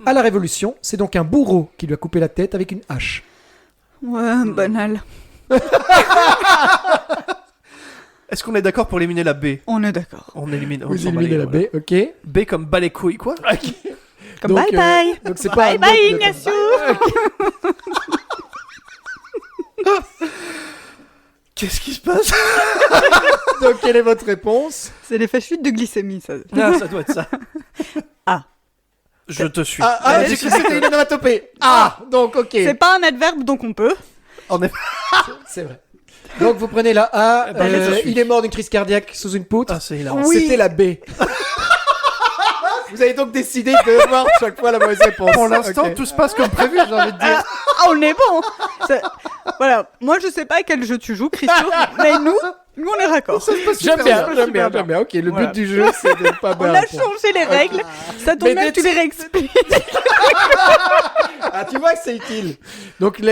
À la Révolution, c'est donc un bourreau qui lui a coupé la tête avec une hache. Ouais, banal. Est-ce qu'on est d'accord pour éliminer la B? On est d'accord. On élimine. on Vous s'en bat éliminez les la couilles, B, ok. voilà. B comme bas les couilles, quoi. Comme Donc, bye bye. Donc c'est pas Bye un bye, autre de- Ignacio. Qu'est-ce qui se passe? Donc quelle est votre réponse? C'est l'effet chute de glycémie, ça. Ah, ça doit être ça. Ah. Je te suis. J'ai cru que c'était une onomatopée. Ah, donc ok. C'est pas un adverbe, donc on peut. En effet. C'est vrai. Donc vous prenez la A, ben, je suis. il est mort d'une crise cardiaque sous une poutre. Ah, c'est hilarant. Oui. C'était la B. Vous avez donc décidé de voir chaque fois la mauvaise réponse. Pour l'instant, Ok. tout se passe comme prévu, j'ai envie de dire. Ah, on est bon. Voilà. Moi, je sais pas à quel jeu tu joues, Christophe, mais nous, on est raccord. J'aime bien, bien. j'aime bien, j'aime bien. Ok, le Voilà. but du jeu, c'est de ne pas On boire. a changé les règles. Ça tombe Mais bien que tu les réexpliques. Ah, tu vois que c'est utile. Donc il y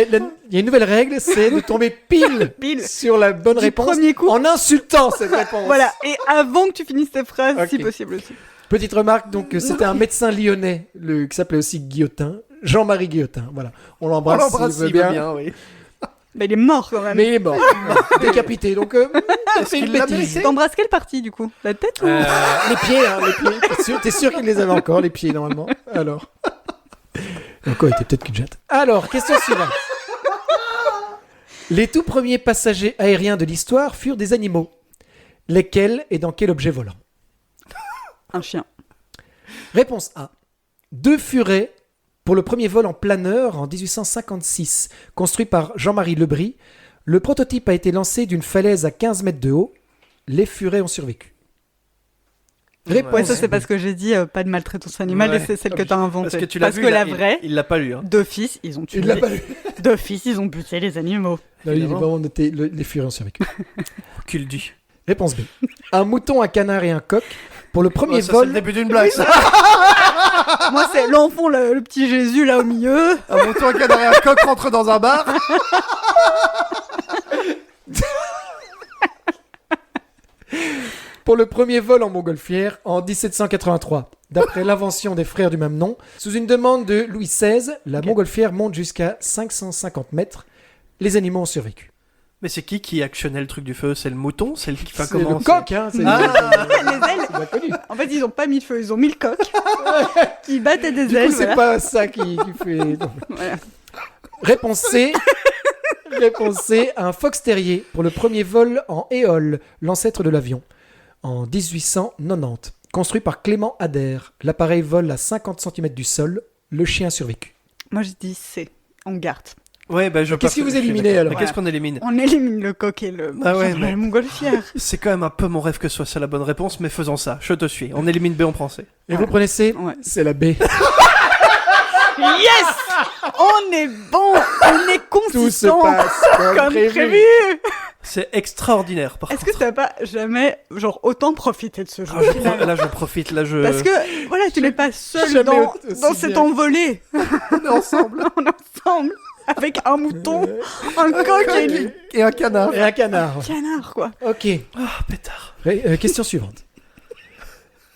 a une nouvelle règle, c'est de tomber pile, Pile. sur la bonne Du réponse premier coup. en insultant cette réponse. Voilà. Et avant que tu finisses tes phrases, Ok. si possible aussi. Petite remarque, donc c'était un médecin lyonnais qui s'appelait aussi Guillotin, Jean-Marie Guillotin. Voilà, on On l'embrasse, l'embrasse s'il veut s'il veut bien. bien, oui. Mais il est mort quand même. Mais il est mort, décapité. Donc c'est une qu'il l'a bêtise. blessé T'embrasses quelle partie du coup? La tête ou... Les pieds, hein, les pieds. T'es sûr qu'il les avait encore, les pieds, normalement. Alors. Encore, il était peut-être qu'une jatte. Alors, question suivante. Les tout premiers passagers aériens de l'histoire furent des animaux. Lesquels et dans quel objet volant? Un chien. Réponse A. 2 furets pour le premier vol en planeur en 1856, construit par Jean-Marie Lebris. Le prototype a été lancé d'une falaise à 15 mètres de haut. Les furets ont survécu. Réponse Ouais, ça c'est B. parce que j'ai dit pas de maltraitance animale Ouais. et c'est celle que t'as inventée. Parce que tu l'as vu, la vraie, il l'a pas lu. Hein. d'office, ils ont tué. Il l'a pas lu. D'office, ils ont buté les animaux. Non, il est Évidemment. vraiment noté, les furets ont survécu. Culdu. Réponse B. Un mouton, un canard et un coq. Pour le premier Ouais, ça, c'est vol, le début d'une blague, ça. Moi, c'est l'enfant, le petit Jésus là au milieu. Un mouton, un canard et un coq rentrent dans un bar. pour le premier vol en montgolfière en 1783. D'après l'invention des frères du même nom, sous une demande de Louis XVI, la montgolfière monte jusqu'à 550 mètres. Les animaux ont survécu. Mais c'est qui actionnait le truc du feu? C'est le mouton? C'est le qui fait C'est comment? le coq, hein. C'est Les ailes. c'est bien connu. En fait, ils ont pas mis de feu, ils ont mis le coq qui battait des Du ailes. coup, c'est voilà. pas ça qui fait... Voilà. Réponse C. Réponse C, un fox terrier pour le premier vol en éole, l'ancêtre de l'avion, en 1890. Construit par Clément Adair. L'appareil vole à 50 cm du sol. Le chien a survécu. Moi, je dis C. On garde. Ouais, bah je Qu'est-ce que pense vous je suis éliminez, d'accord. alors Mais qu'est-ce qu'on élimine? On élimine le coq et le Ah ouais, mais- la montgolfière. C'est quand même un peu mon rêve que ce soit ça la bonne réponse, mais faisons ça. Je te suis. On élimine B, on prend C. Et vous prenez C? Ouais. C'est la B. Yes. On est bon. On est Tout se consistant. passe Comme prévu. C'est extraordinaire, par Est-ce contre. que t'as pas jamais autant profité de ce jeu? Là, je profite. Là, je. Parce que voilà, tu n'es pas seul jamais dans aussi cet bien. envolé. on est ensemble. On est ensemble avec un mouton, un coq et une Et un canard. Et un canard. canard, quoi. Ok. Ah, pétard. Question suivante.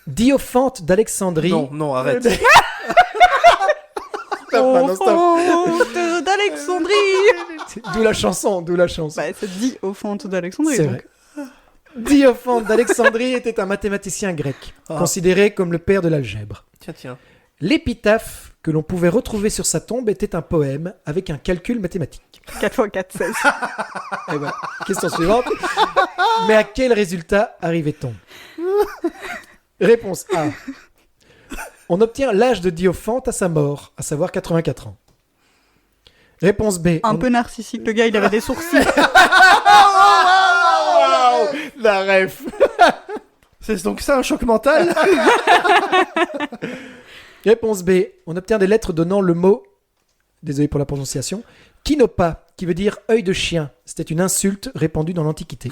Diophante d'Alexandrie. Non, arrête. maintenant, stop. Fonte d'Alexandrie. D'où la chanson, d'où la chanson. Bah, c'est dit aux fontes d'Alexandrie. C'est donc. vrai. Diophante d'Alexandrie était un mathématicien grec, considéré comme le père de l'algèbre. Tiens. L'épitaphe que l'on pouvait retrouver sur sa tombe était un poème avec un calcul mathématique. 4 x 4, 16. Et voilà. Question suivante. Mais à quel résultat arrivait-on? Réponse A. On obtient l'âge de Diophante à sa mort, à savoir 84 ans. Réponse B. Un peu narcissique, le gars, il avait des sourcils. La ref. C'est donc ça un choc mental? Réponse B. On obtient des lettres donnant le mot, désolé pour la prononciation, kinopa, qui veut dire œil de chien. C'était une insulte répandue dans l'Antiquité.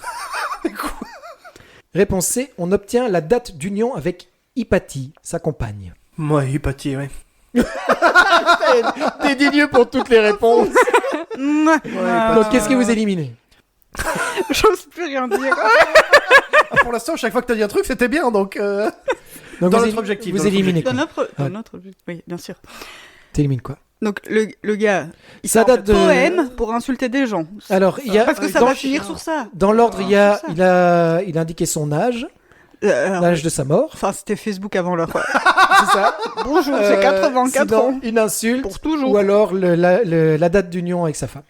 Réponse C. On obtient la date d'union avec Hypatie, sa compagne. Moi, Hypatie, oui. T'es digne pour toutes les réponses. Ouais, Donc qu'est-ce que vous éliminez? J'ose plus rien dire. Pour l'instant, chaque fois que t'as dit un truc, c'était bien, donc... Donc Dans vous notre objectif, Vous dans notre éliminez Dans quoi? notre oui, bien sûr. T'élimines quoi? Donc le gars, il Ça fait un date de- poème pour insulter des gens. Alors, il y a... Parce que ça dans, va finir sur ça. dans l'ordre, il y a... c'est ça. Il a indiqué son âge, Alors, l'âge de sa mort. Enfin, c'était Facebook avant l'heure. C'est ça. Bonjour, j'ai 84 sinon, ans. une insulte. Pour toujours. Ou alors la date d'union avec sa femme.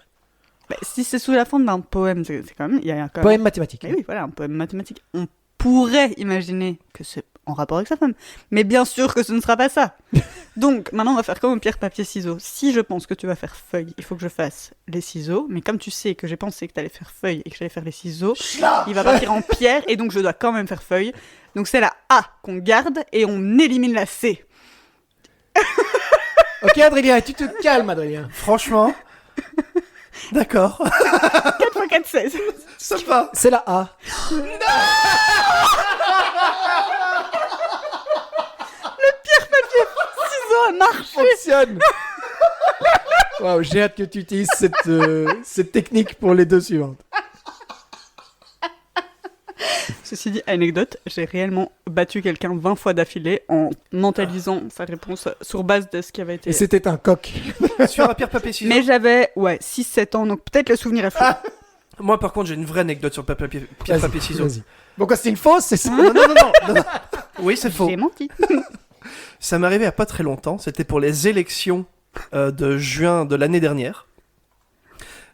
Bah, si c'est sous la forme d'un poème, c'est quand même... Il y a quand même... Poème mathématique. Mais oui, voilà, un poème mathématique. On pourrait imaginer que c'est en rapport avec sa femme. Mais bien sûr que ce ne sera pas ça. Donc, maintenant, on va faire comme au pierre, papier, ciseaux. Si je pense que tu vas faire feuille, il faut que je fasse les ciseaux. Mais comme tu sais que j'ai pensé que tu allais faire feuille et que j'allais faire les ciseaux, il va partir en pierre et donc je dois quand même faire feuille. Donc, c'est la A qu'on garde et on élimine la C. Ok, Adrien, tu te calmes, Adrien. Franchement... D'accord. 4 x 4, 16. Ça va. C'est la A. Ciseaux a marché. Fonctionne. Waouh, j'ai hâte que tu utilises cette technique pour les deux suivantes. Ceci dit, anecdote, j'ai réellement battu quelqu'un 20 fois d'affilée en mentalisant sa réponse sur base de ce qui avait été... Et c'était un coq. Sur un pierre, papier, ciseaux. Mais j'avais, 6-7 ans, donc peut-être le souvenir est flou. Moi, par contre, j'ai une vraie anecdote sur pierre, papier, ciseaux. Vas-y. Bon, quoi, c'est une fausse, c'est ça? Non. Oui, c'est faux. J'ai menti. Ça m'est arrivé il y a pas très longtemps. C'était pour les élections de juin de l'année dernière.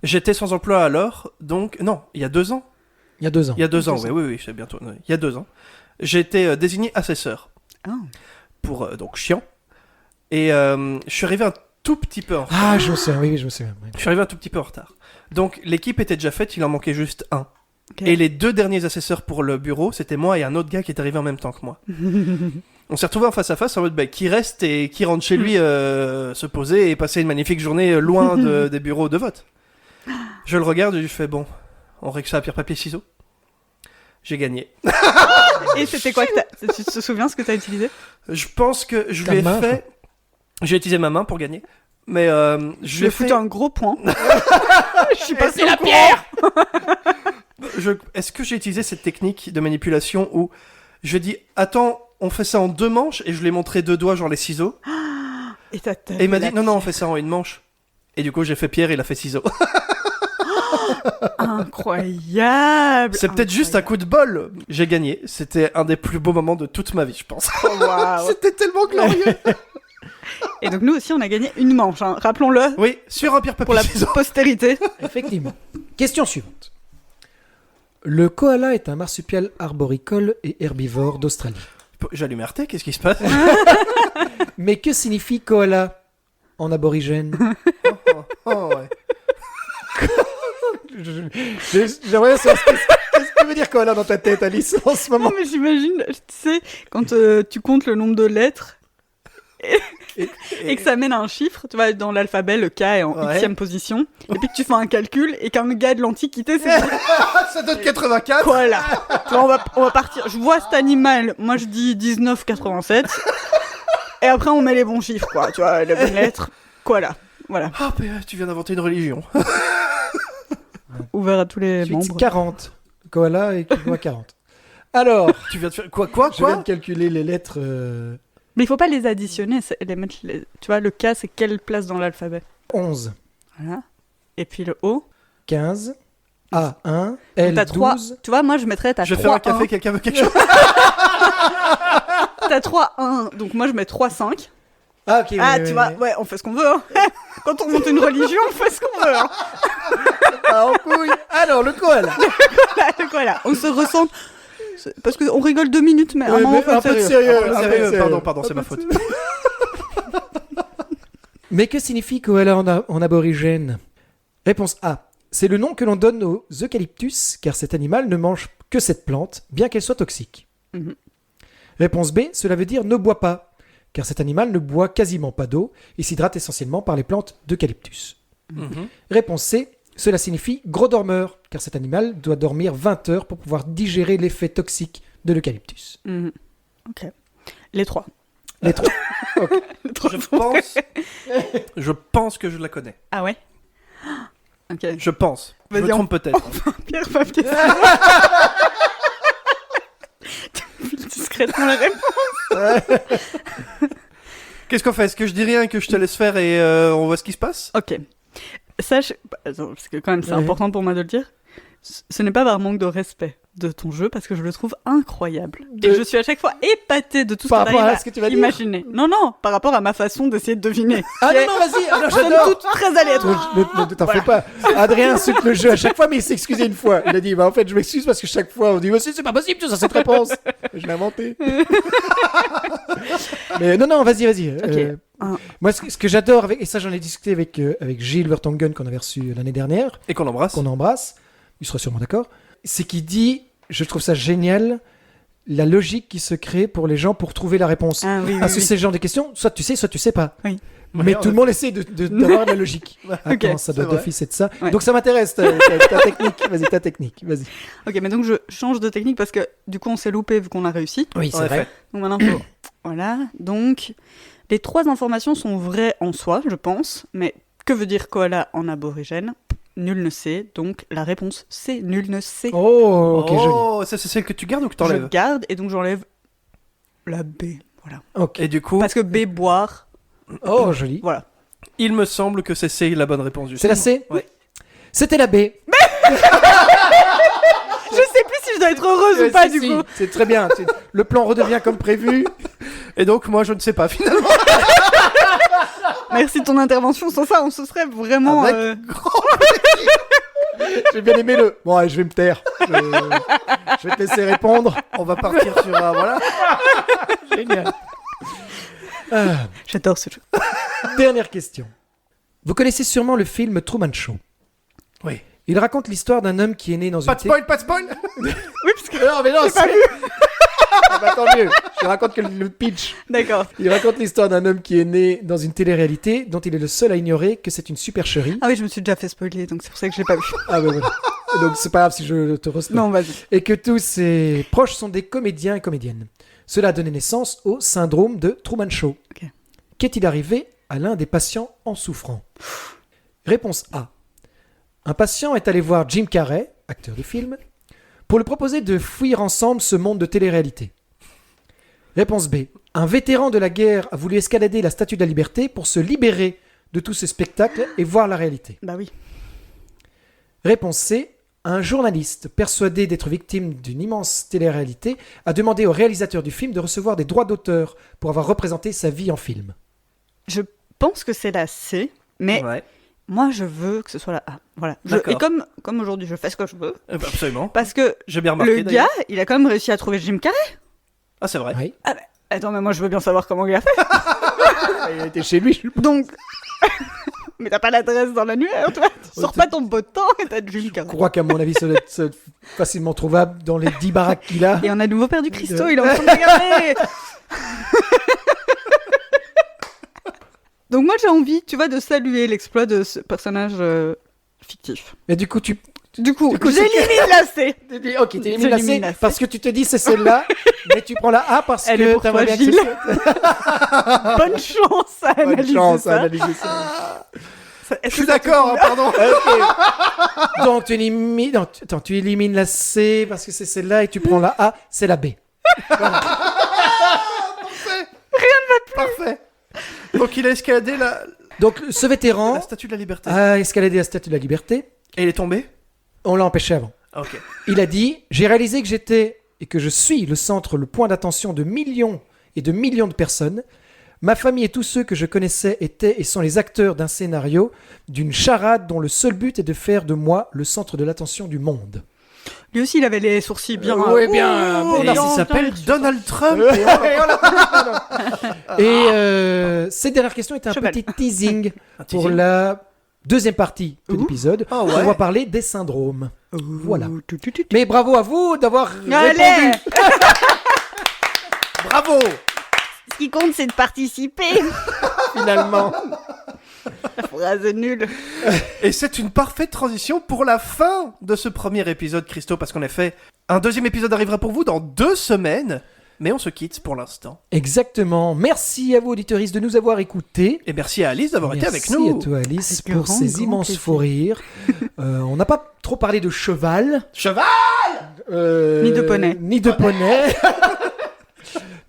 J'étais sans emploi alors, donc... Non, il y a 2 ans. Il y a 2 ans. Il y a 2 ans, oui, c'est bientôt. Il y a 2 ans. J'ai été désigné assesseur. Ah. Pour, donc, chiant. Et je suis arrivé un tout petit peu en retard. Ah, je me souviens, oui, je me souviens. Oui. Je suis arrivé un tout petit peu en retard. Donc, l'équipe était déjà faite, il en manquait juste un. Ok. Et les 2 derniers assesseurs pour le bureau, c'était moi et un autre gars qui est arrivé en même temps que moi. On s'est retrouvés en face à face en mode bah, qui reste et qui rentre chez lui se poser et passer une magnifique journée loin des bureaux de vote. Je le regarde et je fais bon, on règle ça à pierre, papier, ciseaux. J'ai gagné. Et c'était quoi que tu te souviens ce que t'as utilisé? Je pense que je Ta lui ai main, fait... J'ai utilisé ma main pour gagner. Mais je Je lui ai vais foutre fait... un gros point. Je suis passé c'est la au pierre. Est-ce que j'ai utilisé cette technique de manipulation où je dis attends, on fait ça en 2 manches et je lui ai montré 2 doigts, genre les ciseaux. Et t'as Et il m'a dit non, on fait ça en 1 manche. Et du coup, j'ai fait pierre et il a fait ciseaux. Incroyable. C'est peut-être juste un coup de bol. J'ai gagné. C'était un des plus beaux moments de toute ma vie, je pense. Waouh. C'était tellement glorieux. Et donc nous aussi on a gagné une manche, hein. Rappelons-le Oui, sur un pierre, pour papier, la ciseaux. postérité. Effectivement. Question suivante. Le koala est un marsupial arboricole et herbivore d'Australie. J'allume RT, qu'est-ce qui se passe? Mais que signifie koala en aborigène? Ouais. J'aimerais savoir qu'est-ce que veut dire koala dans ta tête, Alice, en ce moment. Non mais j'imagine, tu sais, quand tu comptes le nombre de lettres et que ça mène à un chiffre, tu vois, dans l'alphabet, le K est en Ouais. Xème position, et puis que tu fais un calcul et qu'un gars de l'Antiquité, c'est Ça donne 84. quoi là? Tu vois, on va partir, je vois cet animal, moi je dis 19,87, et après on met les bons chiffres, quoi, tu vois, les bonnes lettres, quoi là? Voilà, Ah, tu viens d'inventer une religion. ouvert à tous les Je dis membres. 40. Koala équivaut à 40. Alors, Tu viens de faire... Quoi je viens de calculer les lettres Mais il faut pas les additionner, les mettre, tu vois, le K, c'est quelle place dans l'alphabet? 11, Voilà. Et puis le O. 15, A1, L12. T'as 3. Tu vois, moi, je mettrais t'as Je vais 3, faire un café, quelqu'un veut quelque chose? T'as 3, 1. Donc moi, je mets 3, 5. Ah, ok. Ah, oui, tu oui, vois, oui. ouais, on fait ce qu'on veut. Hein. Quand on monte une religion, on fait ce qu'on veut. Hein. Ah, en couille. Alors, le koala. Voilà, on se ressent. Parce qu'on rigole 2 minutes, mais à un Ouais, moment, mais faut être un peu de sérieux. sérieux. Ah, un peu de sérieux, sérieux. pardon, c'est ma faute. Mais que signifie koala en aborigène? Réponse A. C'est le nom que l'on donne aux eucalyptus, car cet animal ne mange que cette plante, bien qu'elle soit toxique. Mhm. Réponse B. Cela veut dire ne bois pas, car cet animal ne boit quasiment pas d'eau et s'hydrate essentiellement par les plantes d'eucalyptus. Mhm. Réponse C. Cela signifie gros dormeur, car cet animal doit dormir 20 heures pour pouvoir digérer l'effet toxique de l'eucalyptus. Mhm. Ok. Les 3. Les trois. Je pense que je la connais. Ah ouais. Ok. Je pense. Je me Vas-y, trompe peut-être. Pierre, papier, ciseaux. Discrètement la réponse. Qu'est-ce qu'on fait? Est-ce que je dis rien, que je te laisse faire et on voit ce qui se passe? Ok. Sache, attends, parce que quand même c'est Ouais. important pour moi de le dire, ce n'est pas par manque de respect de ton jeu, parce que je le trouve incroyable. Et je suis à chaque fois épatée de tout ce Par que rapport t'arrives à ce que tu vas dire. imaginer. Non, non, par rapport à ma façon d'essayer de deviner. Ah Qui non, est, non, vas-y. Ah, non, somme j'adore. toute, très aléatoire. Ne t'en fais pas. Adrien insulte le jeu à chaque fois, mais il s'est excusé une fois. Il a dit, bah en fait, je m'excuse parce que chaque fois, on dit, c'est pas possible, tout ça, cette réponse. Je l'ai inventé. Mais non, vas-y. Moi, ce que j'adore, et ça, j'en ai discuté avec Gilles Vertonghen, qu'on avait reçu l'année dernière, Et qu'on l'embrasse. qu'on embrasse, il sera sûrement d'accord, c'est qu'il dit, je trouve ça génial, la logique qui se crée pour les gens pour trouver la réponse. Ah oui, oui, Parce que oui. c'est le genre de questions, soit tu sais pas. Oui. Mais Ouais, tout le monde essaie d'avoir de la logique. Attends, ça doit c'est vrai. d'office être ça. Ouais. Donc ça m'intéresse, ta technique. Vas-y, ta technique. Vas-y. Ok, mais donc je change de technique parce que du coup on s'est loupé vu qu'on a réussi. Oui, En c'est effet. vrai. Donc maintenant faut... Voilà, donc les 3 informations sont vraies en soi, je pense, mais que veut dire koala en aborigène? Nul ne sait, donc la réponse c'est nul ne sait. Oh, ok, joli. Oh, ça c'est celle que tu gardes ou que Je t'enlèves? garde et donc j'enlève la B, voilà. Ok. Et du coup, Parce que B, boire, Oh, joli. voilà. il me semble que c'est C la bonne réponse. C'est la C. Ouais. C'était la B. Je sais plus si je dois être heureuse ou pas Si, du si, coup. c'est très bien. Le plan redevient comme prévu. Et donc, moi, je ne sais pas finalement. Merci de ton intervention, sans ça on se serait vraiment... Avec J'ai bien aimé le. Bon, allez, je vais me taire. Je vais te laisser répondre. On va partir sur un. Voilà. Génial. Ah, J'adore ce jeu. dernière question. Vous connaissez sûrement le film Truman Show. Oui. Il raconte l'histoire d'un homme qui est né dans Pas une... de spoil, pas de spoil. Oui, parce que... Non, mais non, J'ai pas vu. Ah bah, tant mieux. Je raconte que le pitch. D'accord. Il raconte l'histoire d'un homme qui est né dans une télé-réalité dont il est le seul à ignorer que c'est une supercherie. Ah oui, je me suis déjà fait spoiler, donc c'est pour ça que je l'ai pas vu. Ah bah voilà. Donc c'est pas grave si je te respoil. Non, vas-y. Et que tous ses proches sont des comédiens et comédiennes. Cela a donné naissance au syndrome de Truman Show. Ok. Qu'est-il arrivé à l'un des patients en souffrant? Réponse A. Un patient est allé voir Jim Carrey, acteur de film, pour lui proposer de fuir ensemble ce monde de télé-réalité. Réponse B. Un vétéran de la guerre a voulu escalader la Statue de la Liberté pour se libérer de tous ces spectacles et voir la réalité. Bah oui. Réponse C. Un journaliste, persuadé d'être victime d'une immense télé-réalité, a demandé au réalisateur du film de recevoir des droits d'auteur pour avoir représenté sa vie en film. Je pense que c'est la C, mais Ouais. moi je veux que ce soit la A. Voilà. D'accord. Et comme aujourd'hui je fais ce que je veux, Absolument. parce que J'ai bien remarqué. le d'ailleurs. gars, il a quand même réussi à trouver Jim Carrey. Ah, c'est vrai. Oui. Attends, mais moi je veux bien savoir comment il a fait. Il était chez lui. Donc... mais t'as pas l'adresse dans l'annuaire, toi. Tu sors Ouais, pas ton beau temps et t'as Jim Je Carrey. crois qu'à mon avis, ça doit être facilement trouvable dans les 10 baraques qu'il a. Et on a de nouveau perdu Christo, il est en train de regarder. Donc moi j'ai envie, tu vois, de saluer l'exploit de ce personnage fictif. Et du coup, tu... Du coup, c'est j'élimine la C. Ok, tu élimines la C J'élimine la C. parce que tu te dis c'est celle-là, mais tu prends la A parce Elle est que pour t'aimerais toi, bien que Gilles. ce Bonne chance à Bonne analyser chance à ça. analyser ça. Je suis d'accord, hein, pardon. Ok. Donc tu élimines... non, attends, tu élimines la C parce que c'est celle-là et tu prends la A, c'est la B. Parfait. Donc il a escaladé Donc ce vétéran la statue de la liberté. a escaladé la statue de la liberté. Et il est tombé. On l'a empêché avant. Ok. Il a dit « J'ai réalisé que j'étais et que je suis le centre, le point d'attention de millions et de millions de personnes. Ma famille et tous ceux que je connaissais étaient et sont les acteurs d'un scénario, d'une charade dont le seul but est de faire de moi le centre de l'attention du monde. » Lui aussi, il avait les sourcils bien. Oui, bien. Et il s'appelle Donald Trump. Et cette dernière question est un Cheval. petit teasing Un pour teasing. la deuxième partie de l'épisode. Ah ouais. On va parler des syndromes. Voilà. Mais Mais bravo à vous d'avoir allez, répondu. Bravo. ce qui compte, c'est de participer. Finalement. La phrase nulle. Et c'est une parfaite transition pour la fin de ce premier épisode, Christo, parce qu'en effet, un deuxième épisode arrivera pour vous dans 2 semaines. Mais on se quitte pour l'instant. Exactement. Merci à vous, auditeuristes, de nous avoir écoutés. Et merci à Alice d'avoir été avec nous. Merci à toi, Alice, Avec pour grand, ces grand immenses plaisir. faux rires. On n'a pas trop parlé de cheval. Cheval. Ni de poney. Ni de poney.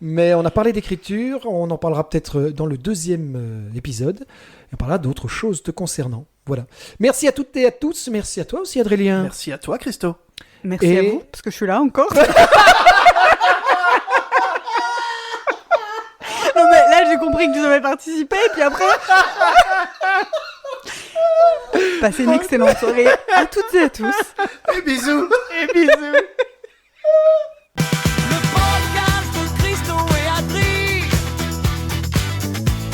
Mais on a parlé d'écriture. On en parlera peut-être dans le deuxième épisode. Et on parlera d'autres choses te concernant. Voilà. Merci à toutes et à tous. Merci à toi aussi, Adrélien. Merci à toi, Christo. Merci Et- à vous, parce que je suis là encore. Non, mais là, j'ai compris que tu devais participer, et puis après... Passez une excellente soirée à toutes et à tous. Et bisous. Et bisous. Le podcast de Christo et Adri.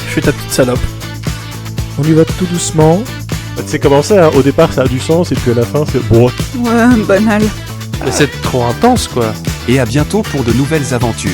Je suis ta petite salope. On y va tout doucement. Tu sais comment c'est, hein, au départ ça a du sens et puis à la fin c'est bon. Ouais, banal. Mais c'est trop intense, quoi. Et à bientôt pour de nouvelles aventures.